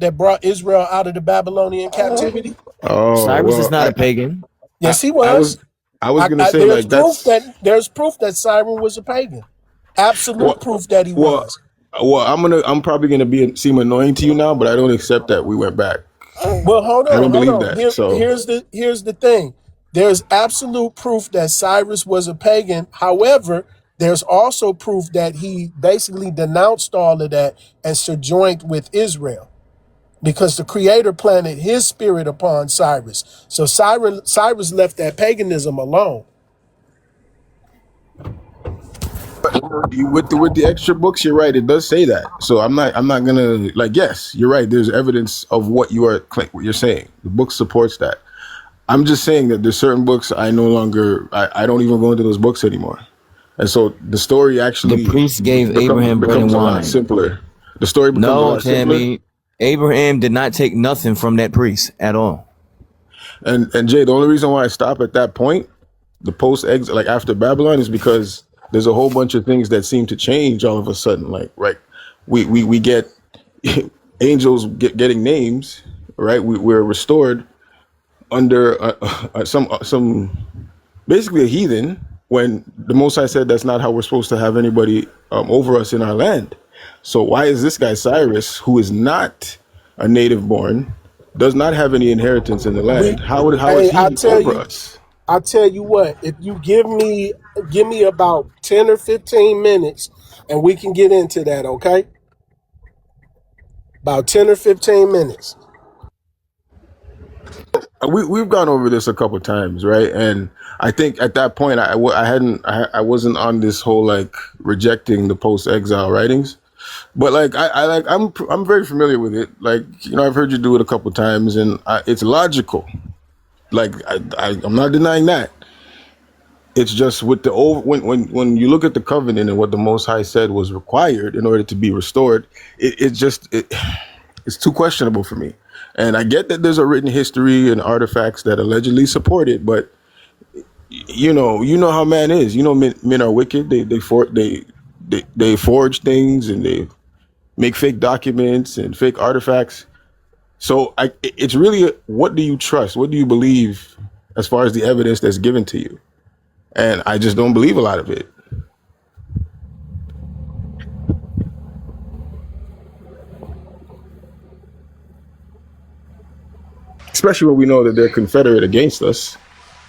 out of the Babylonian captivity? Oh Cyrus is well, not a pagan. Yes, he I was was. I was gonna say There's like proof that's that Cyrus was a pagan. Absolute what proof that he well was. I'm probably gonna seem annoying to you now, but I don't accept that we went back. Well, I don't hold believe on. that. So Here's the thing. There's absolute proof that Cyrus was a pagan. However, there's also proof that he basically denounced all of that and sojourned with Israel because the Creator planted His spirit upon Cyrus. So Cyrus left that paganism alone. with the extra books, you're right. It does say that. So I'm not gonna like. Yes, you're right. There's evidence of what you're saying. The book supports that. I'm just saying that there's certain books I don't even go into those books anymore. And so the story The actually priest gave Abraham bread and becomes a lot wine. simpler. The story becomes a No, lot simpler. Tammy. Abraham did not take nothing from that priest at all. And Jay, the only reason why I stop at that point, the post exit, like after Babylon, is because there's a whole bunch of things that seem to change all of a sudden. Like, right, we get angels getting names, right? We're restored under some basically a heathen, when the Most High said that's not how we're supposed to have anybody over us in our land. So why is this guy Cyrus, who is not a native born, does not have any inheritance in the land? How is Hey, he over us? I tell you what, if you give me about 10 or 15 minutes and we can get into that, okay? About 10 or 15 minutes. We've gone over this a couple times, right? And I think at that point I wasn't on this whole like rejecting the post exile writings. But like I'm very familiar with it. Like, I've heard you do it a couple times, and it's logical. Like I'm not denying that. It's just with the over when you look at the covenant and what the Most High said was required in order to be restored, it's too questionable for me. And I get that there's a written history and artifacts that allegedly support it, but you know how man is. Men are wicked. They forge things, and they make fake documents and fake artifacts. So it's really, what do you trust? What do you believe as far as the evidence that's given to you? And I just don't believe a lot of it. Especially when we know that they're confederate against us.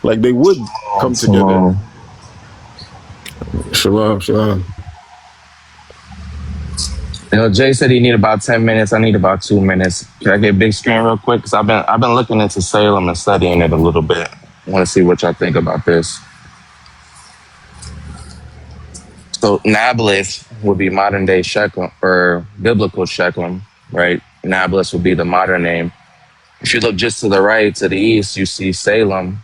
Like, they would come together. So, Shalom, shalom. Jay said he need about 10 minutes. I need about 2 minutes. Can I get big screen real quick? Cause I've been looking into Salem and studying it a little bit. I want to see what y'all think about this. So Nablus would be modern day Shechem, or biblical Shechem, right? Nablus would be the modern name. If you look just to the right, to the east, you see Salem.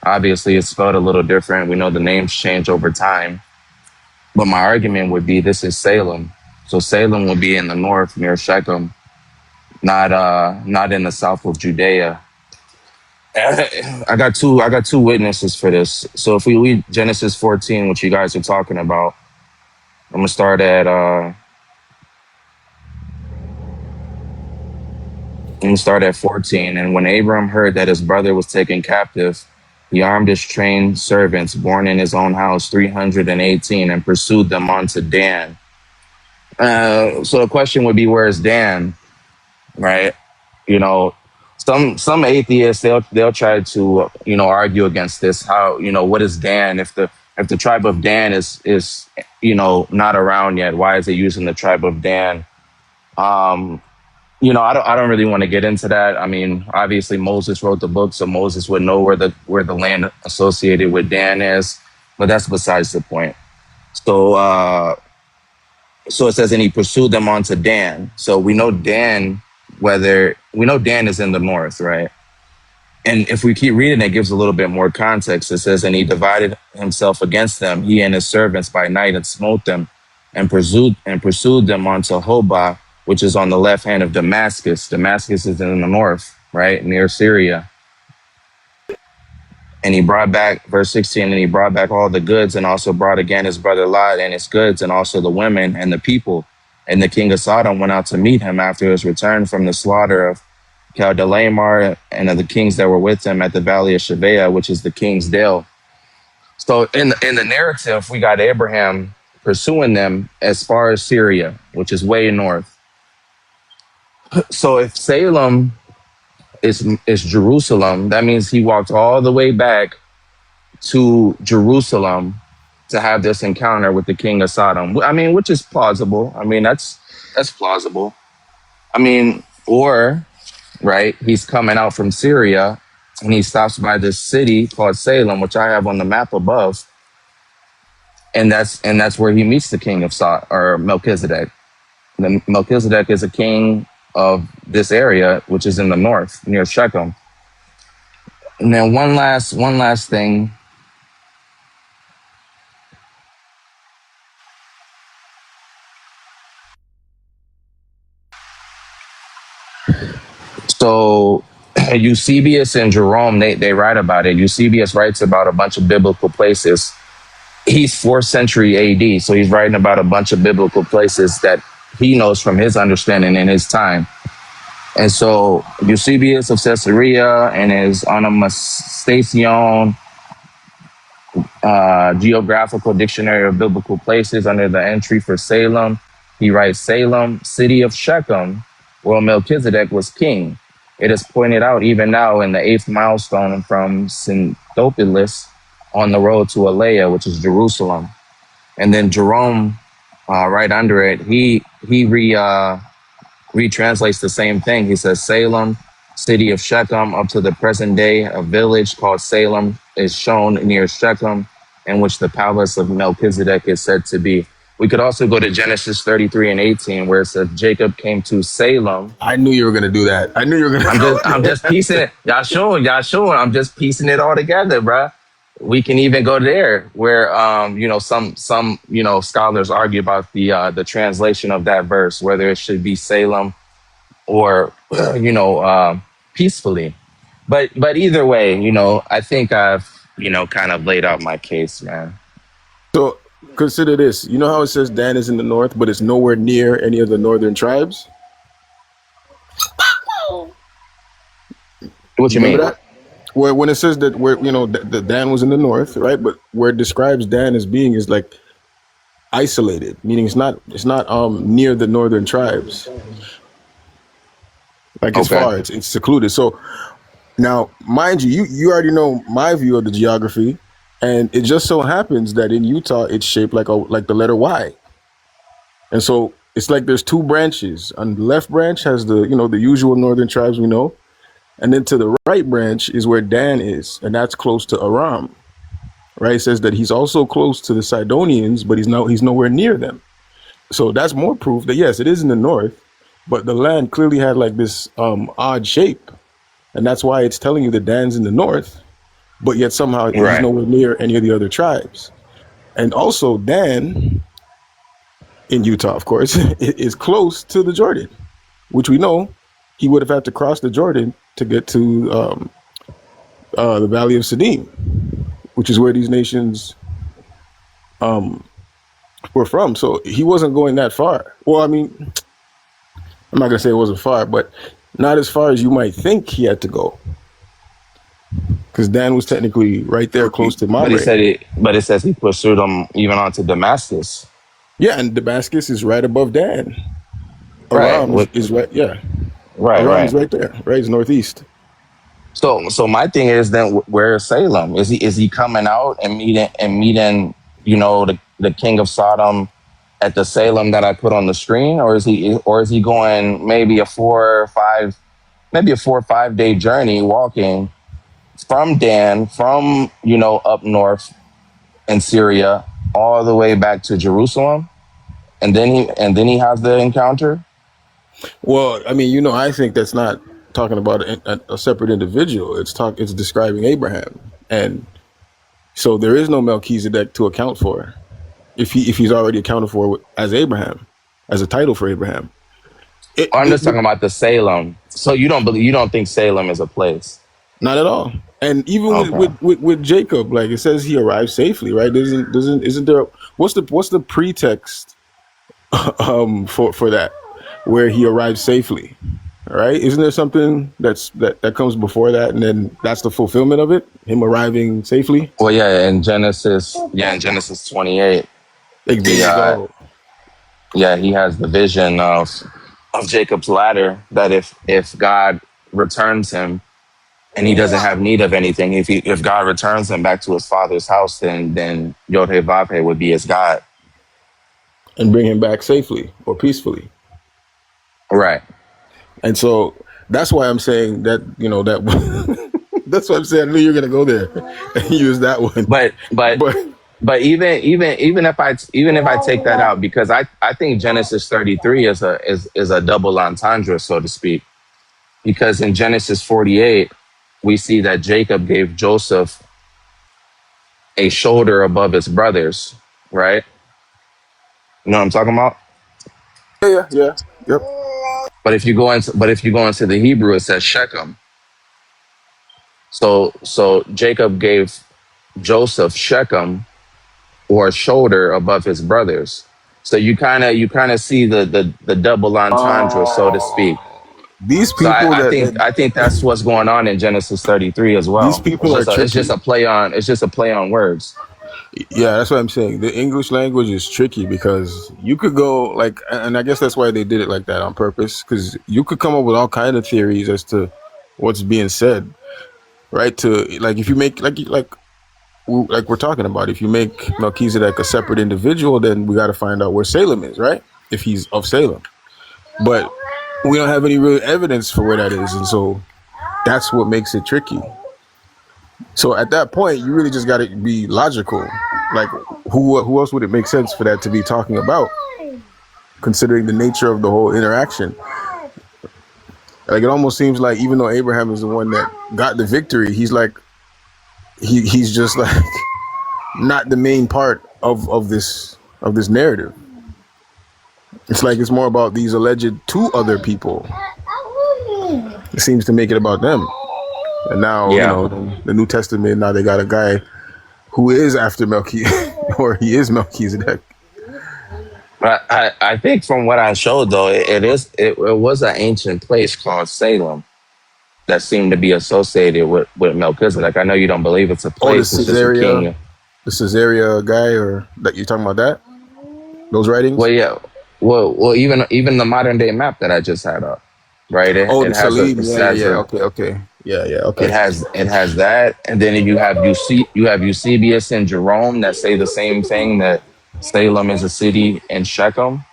Obviously, it's spelled a little different. We know the names change over time. But my argument would be this is Salem. So Salem would be in the north near Shechem, not in the south of Judea. I got two witnesses for this. So if we read Genesis 14, which you guys are talking about, I'm gonna start at 14. And when Abram heard that his brother was taken captive, he armed his trained servants born in his own house, 318, and pursued them on to Dan. So the question would be, where is Dan? Right? Some atheists, they'll try to argue against this. How, what is Dan? If the tribe of Dan is not around yet, why is it using the tribe of Dan? I don't really want to get into that. I mean, obviously Moses wrote the book, so Moses would know where the land associated with Dan is, but that's besides the point. So it says, and he pursued them on to Dan. So we know Dan is in the north, right? And if we keep reading, it gives a little bit more context. It says, and he divided himself against them, he and his servants by night, and smote them, and pursued them unto Hobah, which is on the left hand of Damascus. Damascus is in the north, right, near Syria. And he brought back, verse 16, and he brought back all the goods, and also brought again his brother Lot and his goods, and also the women and the people. And the king of Sodom went out to meet him after his return from the slaughter of Chaldalaimar and of the kings that were with him at the valley of Shaveh, which is the king's dale. So in the narrative, we got Abraham pursuing them as far as Syria, which is way north. So if Salem is Jerusalem, that means he walked all the way back to Jerusalem to have this encounter with the king of Sodom. I mean, which is plausible. I mean, that's plausible. I mean, or right, he's coming out from Syria and he stops by this city called Salem, which I have on the map above, and that's where he meets the king of Sodom, or Melchizedek. Melchizedek is a king of this area, which is in the north near Shechem. And then one last thing. So Eusebius and Jerome, they write about it. Eusebius writes about a bunch of biblical places. He's 4th century AD, so he's writing about a bunch of biblical places that he knows from his understanding in his time. And so Eusebius of Caesarea and his Onomastation Geographical Dictionary of Biblical Places, under the entry for Salem, he writes, Salem, city of Shechem, where Melchizedek was king. It is pointed out even now in the 8th milestone from Synthopilus on the road to Alea, which is Jerusalem. And then Jerome, right under it, he retranslates the same thing. He says, Salem, city of Shechem, up to the present day, a village called Salem is shown near Shechem, in which the palace of Melchizedek is said to be. We could also go to Genesis 33 and 18, where it says Jacob came to Salem. I knew you were gonna do that. I knew you were gonna. I'm just piecing it. Y'all showing. I'm just piecing it all together, bruh. We can even go there, where some scholars argue about the translation of that verse, whether it should be Salem or peacefully. But either way, I think I've kind of laid out my case, man. So consider this. You know how it says Dan is in the north, but it's nowhere near any of the northern tribes? What you mean? That? Where when it says that the Dan was in the north, right? But where it describes Dan as being is like isolated, meaning it's not near the northern tribes. Like it's far, it's secluded. So now, mind you, you already know my view of the geography. And it just so happens that in Utah, it's shaped like the letter Y. And so it's like there's two branches. On the left branch has the usual northern tribes we know. And then to the right branch is where Dan is. And that's close to Aram. Right? It says that he's also close to the Sidonians, but he's nowhere near them. So that's more proof that, yes, it is in the north, but the land clearly had like this odd shape. And that's why it's telling you that Dan's in the north. But yet somehow he's nowhere near any of the other tribes. And also Dan, in Utah, of course, is close to the Jordan, which we know he would have had to cross the Jordan to get to the Valley of Siddim, which is where these nations were from. So he wasn't going that far. Well, I mean, I'm not going to say it wasn't far, but not as far as you might think he had to go. Because Dan was technically right there close to Mamre. But it says he pursued them even onto Damascus. Yeah, and Damascus is right above Dan. Aram is right, yeah. Right. Is right there, right? It's northeast. So my thing is then, where is Salem? Is he coming out and meeting the king of Sodom at the Salem that I put on the screen, or is he going maybe a 4 or 5 day journey walking from Dan, from up north in Syria, all the way back to Jerusalem, and then he has the encounter? Well, I mean, I think that's not talking about a separate individual. It's describing Abraham, and so there is no Melchizedek to account for if he's already accounted for as Abraham, as a title for Abraham. I'm just talking about the Salem. So you don't think Salem is a place? Not at all. And even Okay. with Jacob, like it says, he arrived safely, right? Isn't there? What's the pretext for that, where he arrived safely? All right, isn't there something that comes before that, and then that's the fulfillment of it, him arriving safely? Well, in Genesis 28, Like, there he you go. he has the vision of Jacob's ladder, that if God returns him and he doesn't have need of anything, if God returns him back to his father's house, then Yod He Vav He would be his God. And bring him back safely or peacefully. Right. And so that's why I'm saying that, that that's why I'm saying I knew you were gonna go there and use that one. But But even if I take that out, because I think Genesis 33 is a double entendre, so to speak. Because in Genesis 48, we see that Jacob gave Joseph a shoulder above his brothers, right? You know what I'm talking about? yeah. Yep. But if you go into the Hebrew, it says Shechem. So Jacob gave Joseph Shechem, or a shoulder above his brothers. So you kind of see the double entendre, so to speak. These So people I think that's what's going on in Genesis 33 as these well. people are It's just tricky. a play on words. Yeah, that's what I'm saying. The English language is tricky because you could go like, and I guess that's why they did it like that on purpose, because you could come up with all kind of theories as to what's being said, right? To like, if you make like we're talking about, if you make Melchizedek a separate individual, then we got to find out where Salem is, right? If he's of Salem, but we don't have any real evidence for where that is, and so that's what makes it tricky. So at that point, you really just got to be logical. Like, who else would it make sense for that to be talking about, considering the nature of the whole interaction? Like, it almost seems like even though Abraham is the one that got the victory, he's like he's just like not the main part of this narrative. It's like it's more about these alleged two other people. It seems to make it about them. And now, Yeah. the New Testament, now they got a guy who is after Melchizedek, or he is Melchizedek. But I think from what I showed though, it was an ancient place called Salem that seemed to be associated with Melchizedek. I know you don't believe it's a Oh, place; it's just a king. the Caesarea guy, or that you're talking about that? Those writings? Well, yeah. Well, even the modern day map that I just had up, right? Oh, It the has a Salim. it Yeah, has yeah. a Okay. Yeah, it okay. has that, and then you have Eusebius and Jerome that say the same thing, that Salem is a city in Shechem.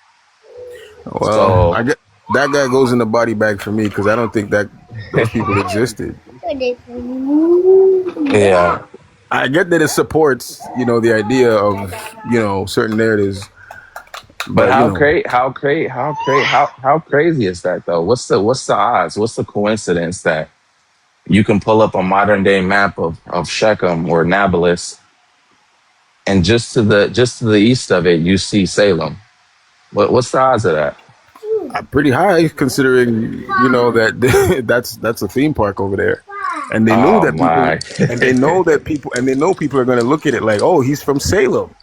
Well, So I get that guy goes in the body bag for me because I don't think that those people existed. yeah, I get that it supports, the idea of, certain narratives, but but how crazy is that though? What's the odds? What's the coincidence that you can pull up a modern day map of Shechem or Nablus, and just to the east of it you see Salem? What's the odds of that? pretty high considering, that that's a theme park over there, and they knew Oh that people, my. and they know people are going to look at it like, oh, he's from Salem.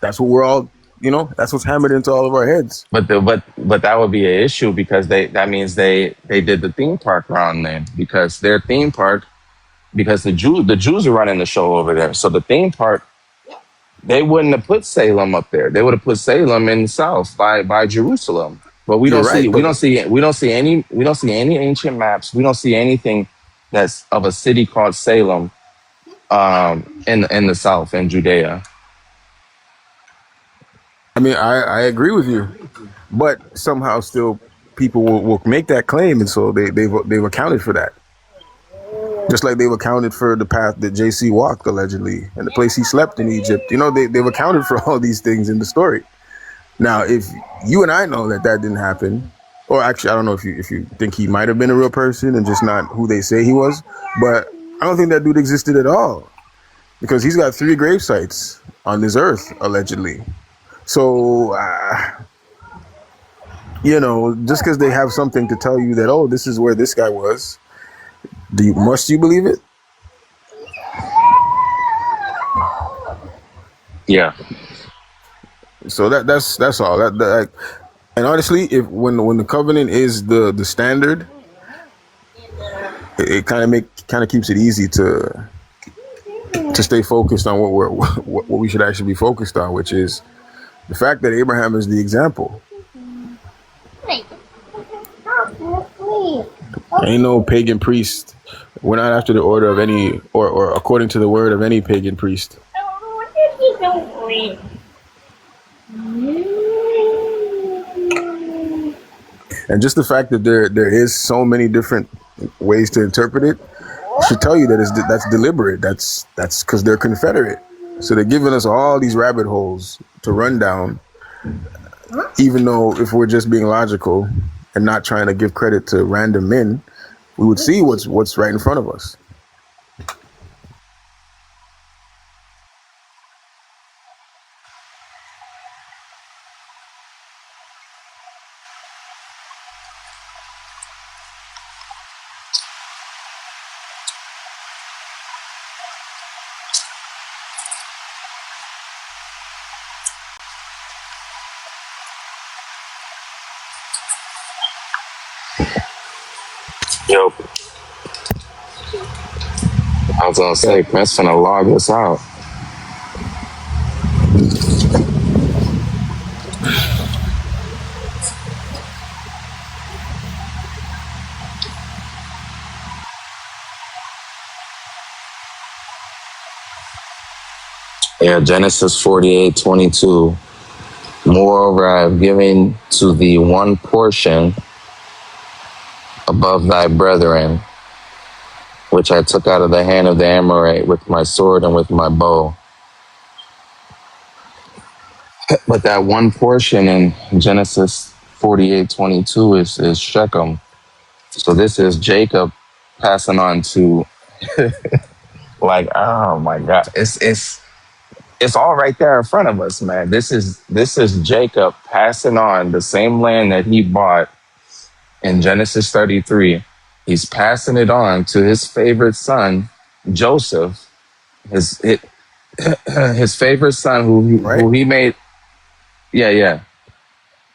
That's what we're all, that's what's hammered into all of our heads. But that would be an issue, because that means they did the theme park wrong then, because their theme park, because the Jews are running the show over there. So the theme park, they wouldn't have put Salem up there. They would have put Salem in the south by Jerusalem. But You're right, but we don't see any ancient maps. We don't see anything that's of a city called Salem in the south, in Judea. I mean, I agree with you, but somehow still people will make that claim, and so they've accounted for that. Just like they've accounted for the path that JC walked allegedly, and the place he slept in Egypt. They've accounted for all these things in the story. Now, if you and I know that didn't happen, or actually, I don't know if you think he might have been a real person and just not who they say he was, but I don't think that dude existed at all because he's got 3 grave sites on this earth allegedly. So just because they have something to tell you that, oh, this is where this guy was, must you believe it? Yeah. So that's all. And honestly, if when the covenant is the standard, it kind of keeps it easy to stay focused on what we should actually be focused on, which is the fact that Abraham is the example. Ain't no pagan priest. We're not after the order of any, or according to the word of any pagan priest. And just the fact that there is so many different ways to interpret it should tell you that that's deliberate. That's because they're Confederate. So they're giving us all these rabbit holes to run down, even though if we're just being logical and not trying to give credit to random men, we would see what's right in front of us. Yep. I was gonna say, Prince finna log us out. Yeah, Genesis 48:22. Moreover, I have given to thee one portion above thy brethren, which I took out of the hand of the Amorite with my sword and with my bow. But that one portion in Genesis 48:22 is Shechem. So this is Jacob passing on to, like, oh my God, it's all right there in front of us, man. This is Jacob passing on the same land that he bought in Genesis 33. He's passing it on to his favorite son, Joseph, his favorite son Right? who he made. Yeah, yeah.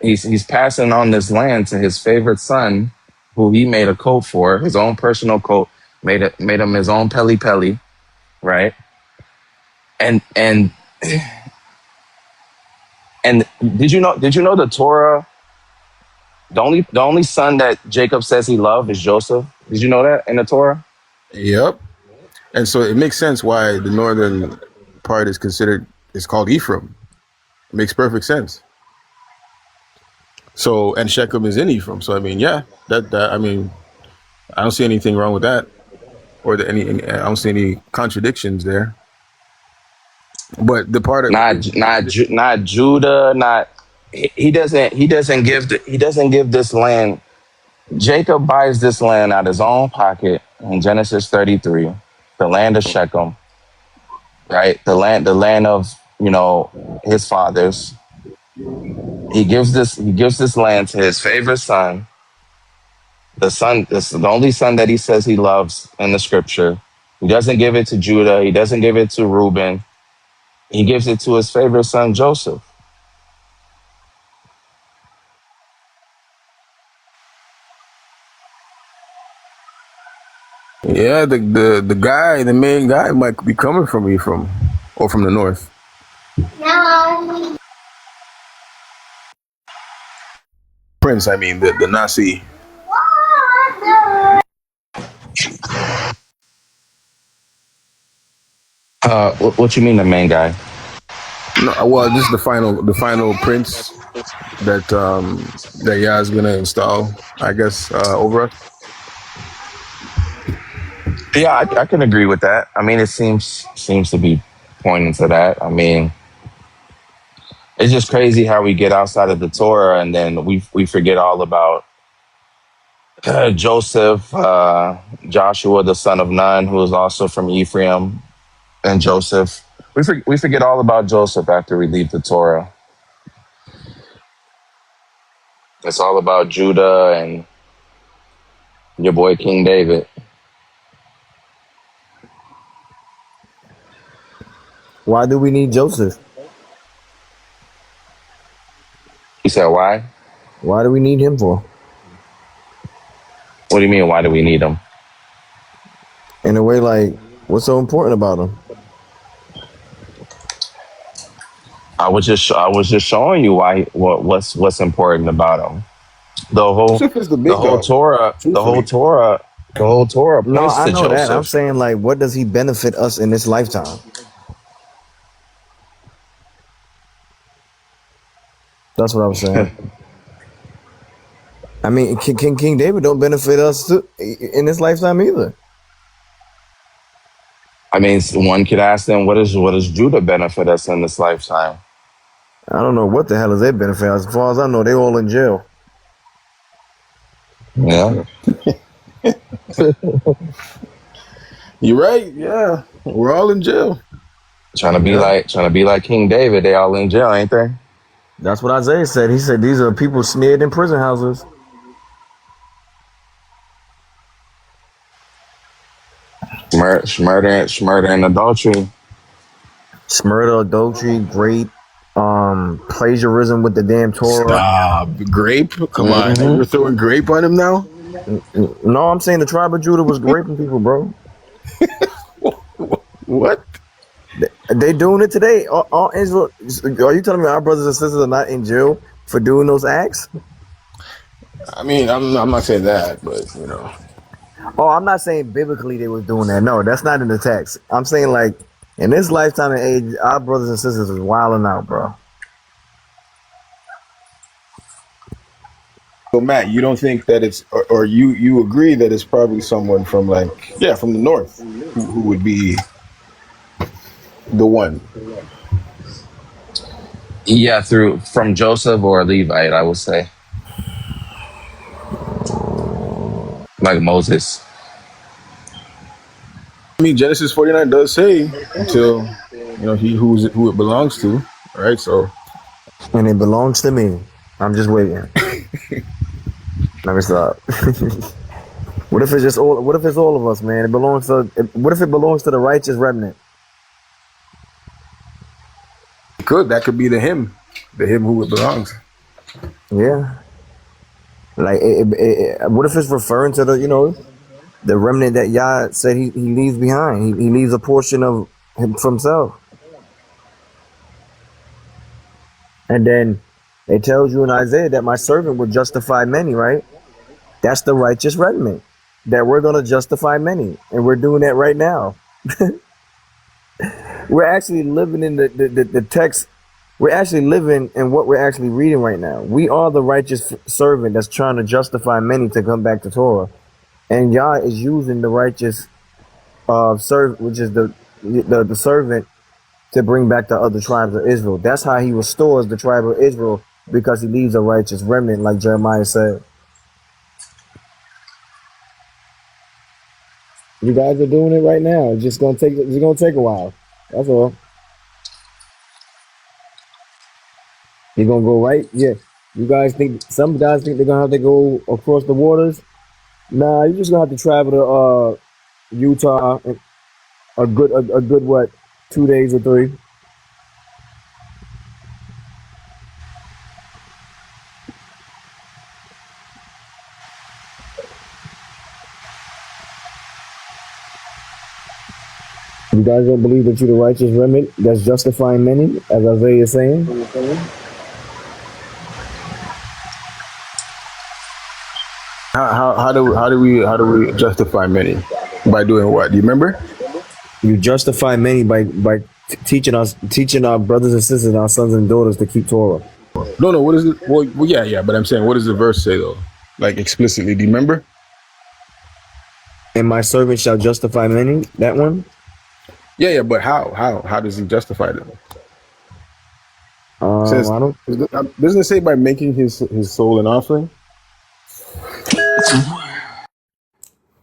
He's passing on this land to his favorite son, who he made a coat for, his own personal coat, made him his own peli, right? And and did you know the Torah? The only son that Jacob says he loved is Joseph. Did you know that in the Torah? Yep. And so it makes sense why the northern part is called Ephraim. It makes perfect sense. So, and Shechem is in Ephraim. So I mean, yeah, that I mean, I don't see anything wrong with that, or I don't see any contradictions there. But the part of Not Judah. Not he doesn't give this land. Jacob buys this land out of his own pocket in Genesis 33, the land of Shechem, right? The land of his fathers. He gives this land to his favorite son. This is the only son that he says he loves in the scripture. He doesn't give it to Judah. He doesn't give it to Reuben. He gives it to his favorite son, Joseph. yeah, the main guy might be coming from Ephraim or from the north. Prince, I mean the Nasi. What you mean, the main guy? No, well, this is the final prince that Yah is gonna install, I guess, over us. Yeah, I can agree with that. I mean, it seems to be pointing to that. I mean, it's just crazy how we get outside of the Torah and then we forget all about Joseph, Joshua, the son of Nun, who is also from Ephraim, and Joseph. We forget all about Joseph after we leave the Torah. It's all about Judah and your boy King David. Why do we need Joseph? You said why? Why do we need him for? What do you mean? Why do we need him? In a way, like, what's so important about him? I was just showing you what's important about him. Joseph is the The big whole dog. Torah, Truthfully, the whole Torah No, points I to know that. I'm Joseph. saying, like, what does he benefit us in this lifetime? That's what I was saying. I mean, King David don't benefit us in this lifetime either. I mean, one could ask them, what does Judah benefit us in this lifetime? I don't know what the hell is their benefit. As far as I know, they all in jail. Yeah. you're right. Yeah, we're all in jail. Trying to Yeah. be like King David. They all in jail, ain't they? That's what Isaiah said. He said these are people snared in prison houses. Murder and adultery. Murder, adultery, rape, plagiarism with the damn Torah. Stop. Grape? Come on. Mm-hmm. You're throwing grape on him now? No, I'm saying the tribe of Judah was raping people, bro. What? They doing it today. All Israel, are you telling me our brothers and sisters are not in jail for doing those acts? I mean, I'm not saying that, but you know. Oh, I'm not saying biblically they was doing that. No, that's not in the text. I'm saying like in this lifetime and age, our brothers and sisters is wilding out, bro. So Matt, you don't think that it's, or you agree that it's probably someone from from the north who would be the one? Yeah, from Joseph or Levite, I would say. Like Moses. I mean, Genesis 49 does say until who it belongs to, right? So, And it belongs to me. I'm just waiting. Let me stop. What if it's all of us, man? What if it belongs to the righteous remnant? that could be the him who it belongs. Yeah. Like, what if it's referring to the remnant that Yah said he leaves behind? He leaves a portion of him for himself. And then it tells you in Isaiah that my servant will justify many, right? That's the righteous remnant. That we're going to justify many. And we're doing that right now. We're actually living in the text. We're actually living in what we're actually reading right now. We are the righteous servant that's trying to justify many to come back to Torah. And Yah is using the righteous servant, which is the servant, to bring back the other tribes of Israel. That's how he restores the tribe of Israel, because he leaves a righteous remnant, like Jeremiah said. You guys are doing it right now. It's gonna take a while. That's all. You're gonna go right? Yeah. Some guys think they're gonna have to go across the waters? Nah, you're just gonna have to travel to Utah a good what, 2 days or 3. You guys don't believe that you're the righteous remnant that's justifying many, as Isaiah is saying? How do we justify many? By doing what? Do you remember? You justify many by teaching our brothers and sisters, our sons and daughters to keep Torah. No. What is it? Well, yeah. But I'm saying, what does the verse say though? Like explicitly, do you remember? And my servant shall justify many. That one. Yeah. But how does he justify them? Says, I don't. doesn't it say by making his soul an offering?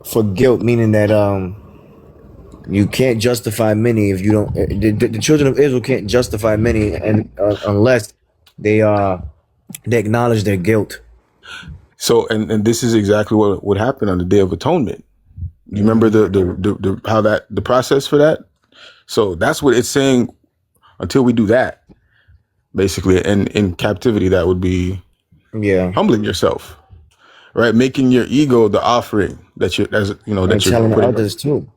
for guilt, meaning that you can't justify many if you don't. The children of Israel can't justify many, and unless they they acknowledge their guilt. So, and this is exactly what would happen on the Day of Atonement. You remember the how that the process for that? So that's what it's saying. Until we do that, basically, and in captivity, that would be Yeah, humbling yourself, right? Making your ego the offering that you're, as you know, and that you're telling putting up. others too.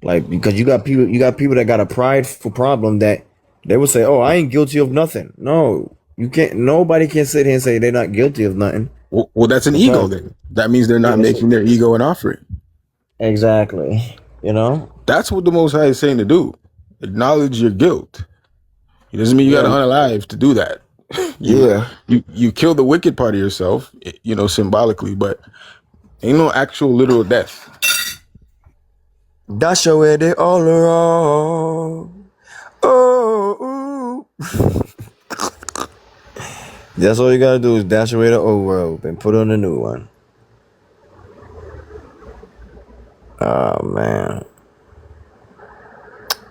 Like because you got people that got a prideful problem that they will say, "Oh, I ain't guilty of nothing." No, you can't. Nobody can sit here and say they're not guilty of nothing Well, that's an ego because then. That means they're not yes, making their ego an offering. exactly. You know, That's what the Most High is saying to do. Acknowledge your guilt. It doesn't mean you got to yeah, unalive to do that. you yeah. you kill the wicked part of yourself, symbolically, but ain't no actual literal death. That's where they all wrong. Oh, ooh. That's all you gotta do is dash away the old world and put on the new one. Oh man,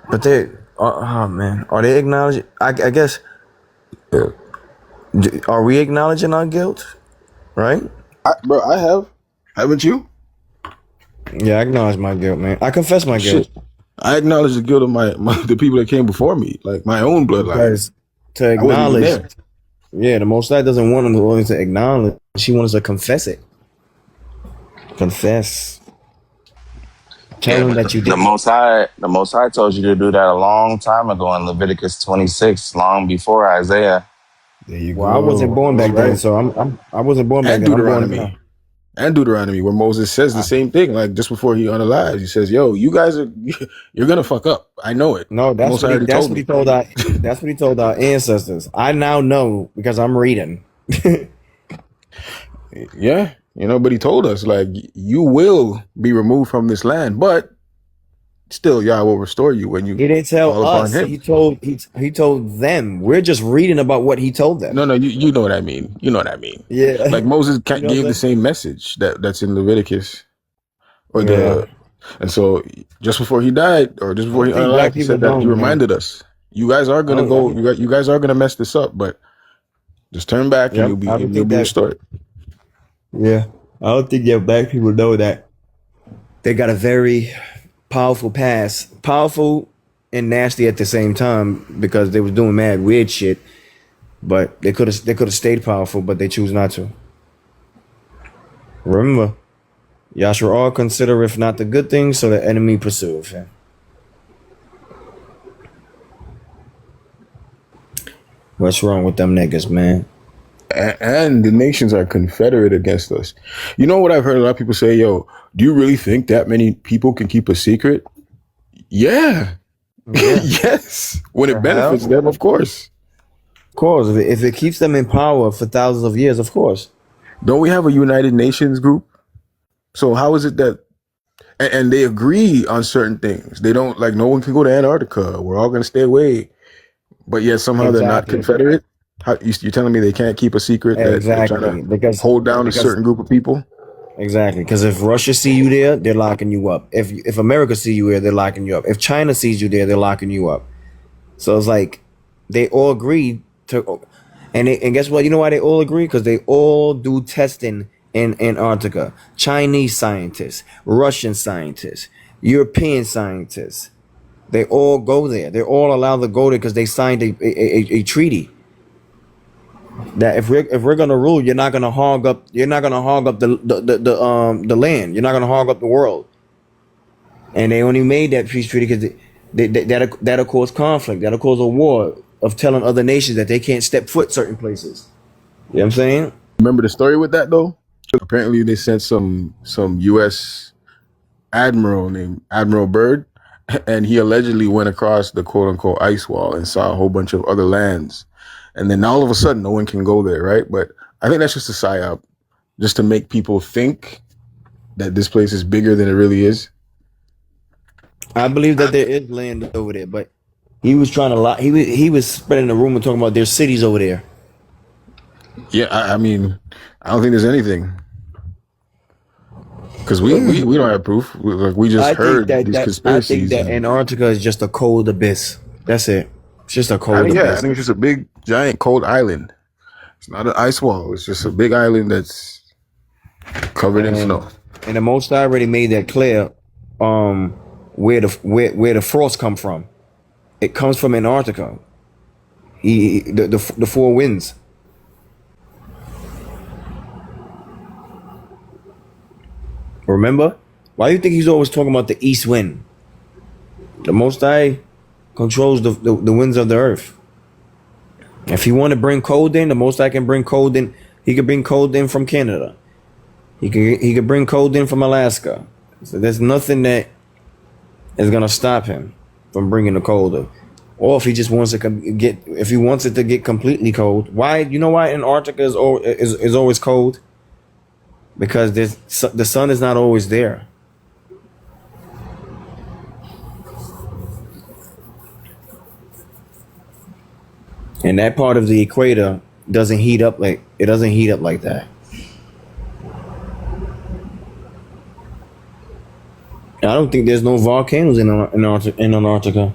but they, oh man, are they acknowledging? I guess, are we acknowledging our guilt? Right? Bro, I have. Haven't you? Yeah, I acknowledge my guilt, man. I confess my guilt Shit. I acknowledge the guilt of the people that came before me, like my own bloodline. because to I wasn't even acknowledge, there. yeah, the Most High doesn't want them to acknowledge. She wants us to confess it. Confess. Tell Yeah, them but that you the did it. Most High told you to do that a long time ago in Leviticus 26, long before Isaiah. There you Well, I wasn't go. born That's back then, right. so I wasn't born back And then. I'm born now. Deuteronomy, where Moses says the I, same thing, like just before he unalives. He says, "Yo, you guys are, you're gonna fuck up. I know it. no, The Most High already that's told what he me." told our that's what he told our ancestors. I now know because I'm reading. Yeah, but he told us like you will be removed from this land, but still, Yah will restore you when you He didn't tell call upon us. Him. He told them. We're just reading about what he told them. No, you know what I mean. You know what I mean. Yeah, Like Moses you know what gave I'm the saying? same message that's in Leviticus, or Yeah, and so just before he died, or just I before he don't think black unalived, he people said that he don't, man. reminded us, "You guys are I gonna don't. I go. don't You guys are gonna mess this up, but just turn back and yep. I don't you'll think be that. restored." Yeah, I don't think that black people know that they got a very powerful past, powerful and nasty at the same time because they was doing mad weird shit. But they could have stayed powerful, but they choose not to. Remember, y'all should all consider if not the good things, so the enemy pursueth. Yeah. What's wrong with them niggas, man? And the nations are confederate against us. You know what I've heard a lot of people say, "Yo, do you really think that many people can keep a secret?" Yeah. Yeah, Yes. When the it benefits hell? them, of course. Of course, if it keeps them in power for thousands of years, of course. Don't we have a United Nations group? So how is it that and they agree on certain things? They don't like no one can go to Antarctica. We're all going to stay away. But yet somehow they're not Exactly. confederate. You're telling me they can't keep a secret that they're trying to Exactly. hold down a Because certain group of people? exactly. Because if Russia see you there, they're locking you up. If America see you there, they're locking you up. If China sees you there, they're locking you up. So it's like they all agree to, and guess what? You know why they all agree? Because they all do testing in Antarctica. Chinese scientists, Russian scientists, European scientists. They all go there. They're all allowed to go there because they signed a treaty that if we're gonna rule, you're not gonna hog up the land. You're not gonna hog up the world. And they only made that peace treaty because that'll cause conflict. That'll cause a war of telling other nations that they can't step foot certain places. You know what I'm saying? Remember the story with that though? Apparently they sent some US admiral named Admiral Byrd, and he allegedly went across the quote unquote ice wall and saw a whole bunch of other lands. And then all of a sudden, no one can go there, right? But I think that's just a psyop, just to make people think that this place is bigger than it really is. I believe that there is land over there, but he was trying to lie. He was spreading the rumor talking about there's cities over there. Yeah, I mean, I don't think there's anything. Because we don't have proof. We just I think heard that these I think conspiracies. that And Antarctica is just a cold abyss. That's it. It's just a I cold think, yeah, I abyss. think it's just a big, giant, cold island. It's not an ice wall. It's just a big island that's covered in And snow. and the Most High already made that clear. Um, where the frost come from? It comes from Antarctica. The four winds. Remember? Why do you think he's always talking about the east wind? The Most High controls the winds of the earth. If he want to bring cold in, the Most High can bring cold in. He could bring cold in from Canada. He could bring cold in from Alaska. So there's nothing that is gonna stop him from bringing the cold in. Or if he just wants to if he wants it to get completely cold, why? You know why Antarctica is always cold? Because the sun is not always there. And that part of the equator doesn't heat up like that. I don't think there's no volcanoes in Antarctica.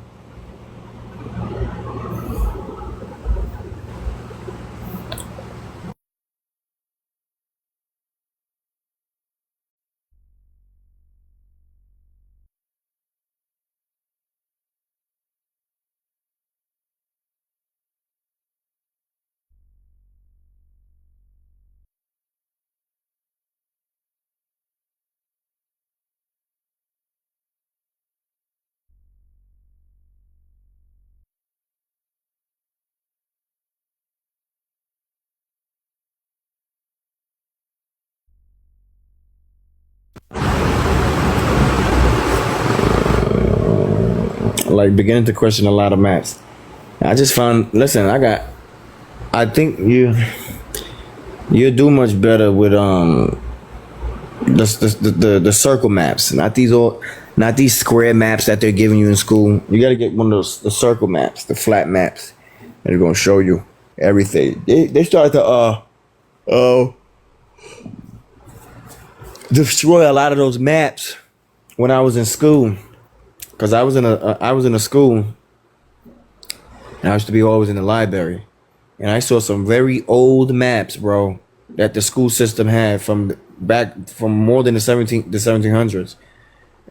Like beginning to question a lot of maps. I just found. Listen, I think you do much better with the circle maps, not these square maps that they're giving you in school. You got to get one of the circle maps, the flat maps, and they're gonna show you everything. They started to destroy a lot of those maps when I was in school, because I was in a school, and I used to be always in the library, and I saw some very old maps, bro, that the school system had from more than the 1700s.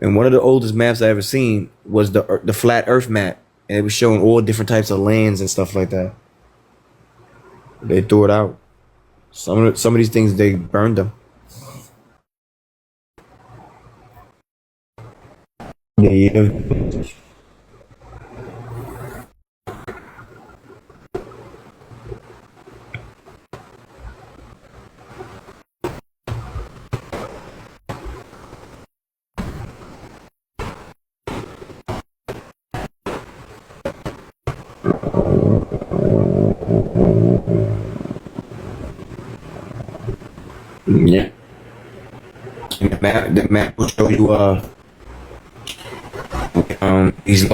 And one of the oldest maps I ever seen was the flat Earth map, and it was showing all different types of lands and stuff like that. They threw it out. Some of these things they burned them. Yeah, yeah. Yeah. And the map will show you these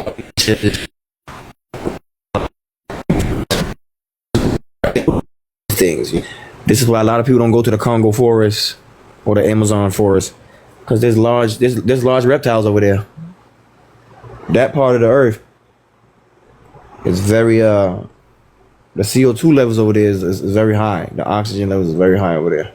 things. This is why a lot of people don't go to the Congo forest or the Amazon forest, because there's large reptiles over there. That part of the earth is very the CO2 levels over there is very high. The oxygen levels is very high over there.